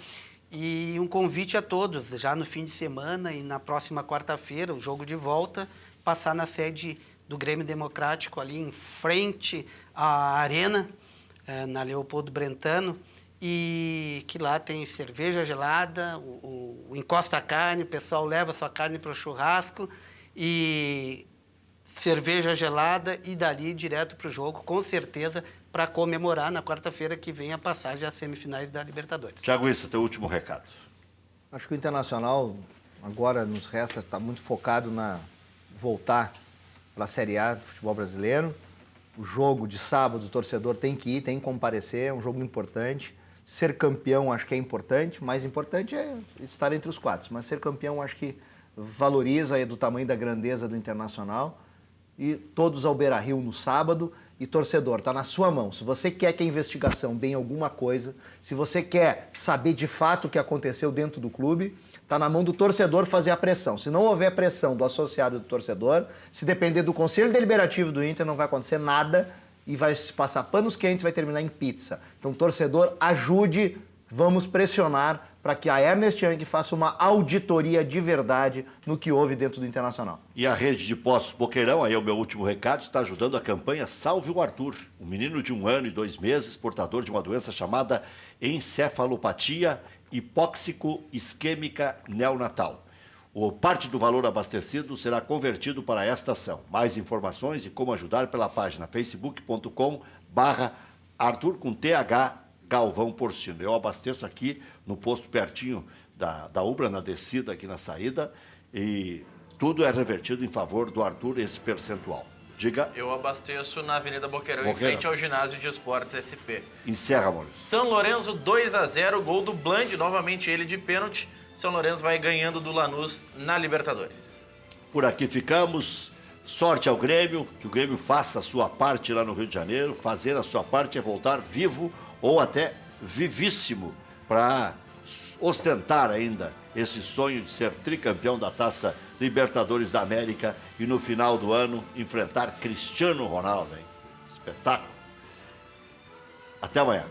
E um convite a todos, já no fim de semana e na próxima quarta-feira, o jogo de volta, passar na sede do Grêmio Democrático, ali em frente à Arena, na Leopoldo Brentano, e que lá tem cerveja gelada, o encosta carne, o pessoal leva sua carne para o churrasco, e cerveja gelada, e dali direto para o jogo, com certeza, para comemorar na quarta-feira que vem a passagem às semifinais da Libertadores. Thiago Issa, teu último recado. Acho que o Internacional agora nos resta estar muito focado na voltar para a Série A do futebol brasileiro. O jogo de sábado, o torcedor tem que ir, tem que comparecer, é um jogo importante. Ser campeão acho que é importante, mais importante é estar entre os 4. Mas ser campeão acho que valoriza do tamanho da grandeza do Internacional. e todos ao Beira-Rio no sábado. E torcedor, está na sua mão. Se você quer que a investigação dê alguma coisa, se você quer saber de fato o que aconteceu dentro do clube, está na mão do torcedor fazer a pressão. Se não houver pressão do associado e do torcedor, se depender do Conselho Deliberativo do Inter, não vai acontecer nada e vai se passar panos quentes e vai terminar em pizza. Então, torcedor, ajude, vamos pressionar para que a Ernest Young faça uma auditoria de verdade no que houve dentro do Internacional. E a rede de postos Boqueirão, aí é o meu último recado, está ajudando a campanha Salve o Arthur, um menino de 1 ano e 2 meses, portador de uma doença chamada encefalopatia hipóxico-isquêmica neonatal. Parte do valor abastecido será convertido para esta ação. Mais informações e como ajudar pela página facebook.com/Arthur com TH Galvão Porcino. Eu abasteço aqui no posto pertinho da Ubra, na descida aqui na saída, e tudo é revertido em favor do Arthur, esse percentual. Diga. Eu abasteço na Avenida Boqueirão, em frente ao Ginásio de Esportes SP. Encerra, amor. São Lourenço 2-0, gol do Bland, novamente ele de pênalti. São Lourenço vai ganhando do Lanús na Libertadores. Por aqui ficamos. Sorte ao Grêmio, que o Grêmio faça a sua parte lá no Rio de Janeiro. Fazer a sua parte é voltar vivo ou até vivíssimo para ostentar ainda esse sonho de ser tricampeão da Taça Libertadores da América e no final do ano enfrentar Cristiano Ronaldo, hein? Espetáculo. Até amanhã.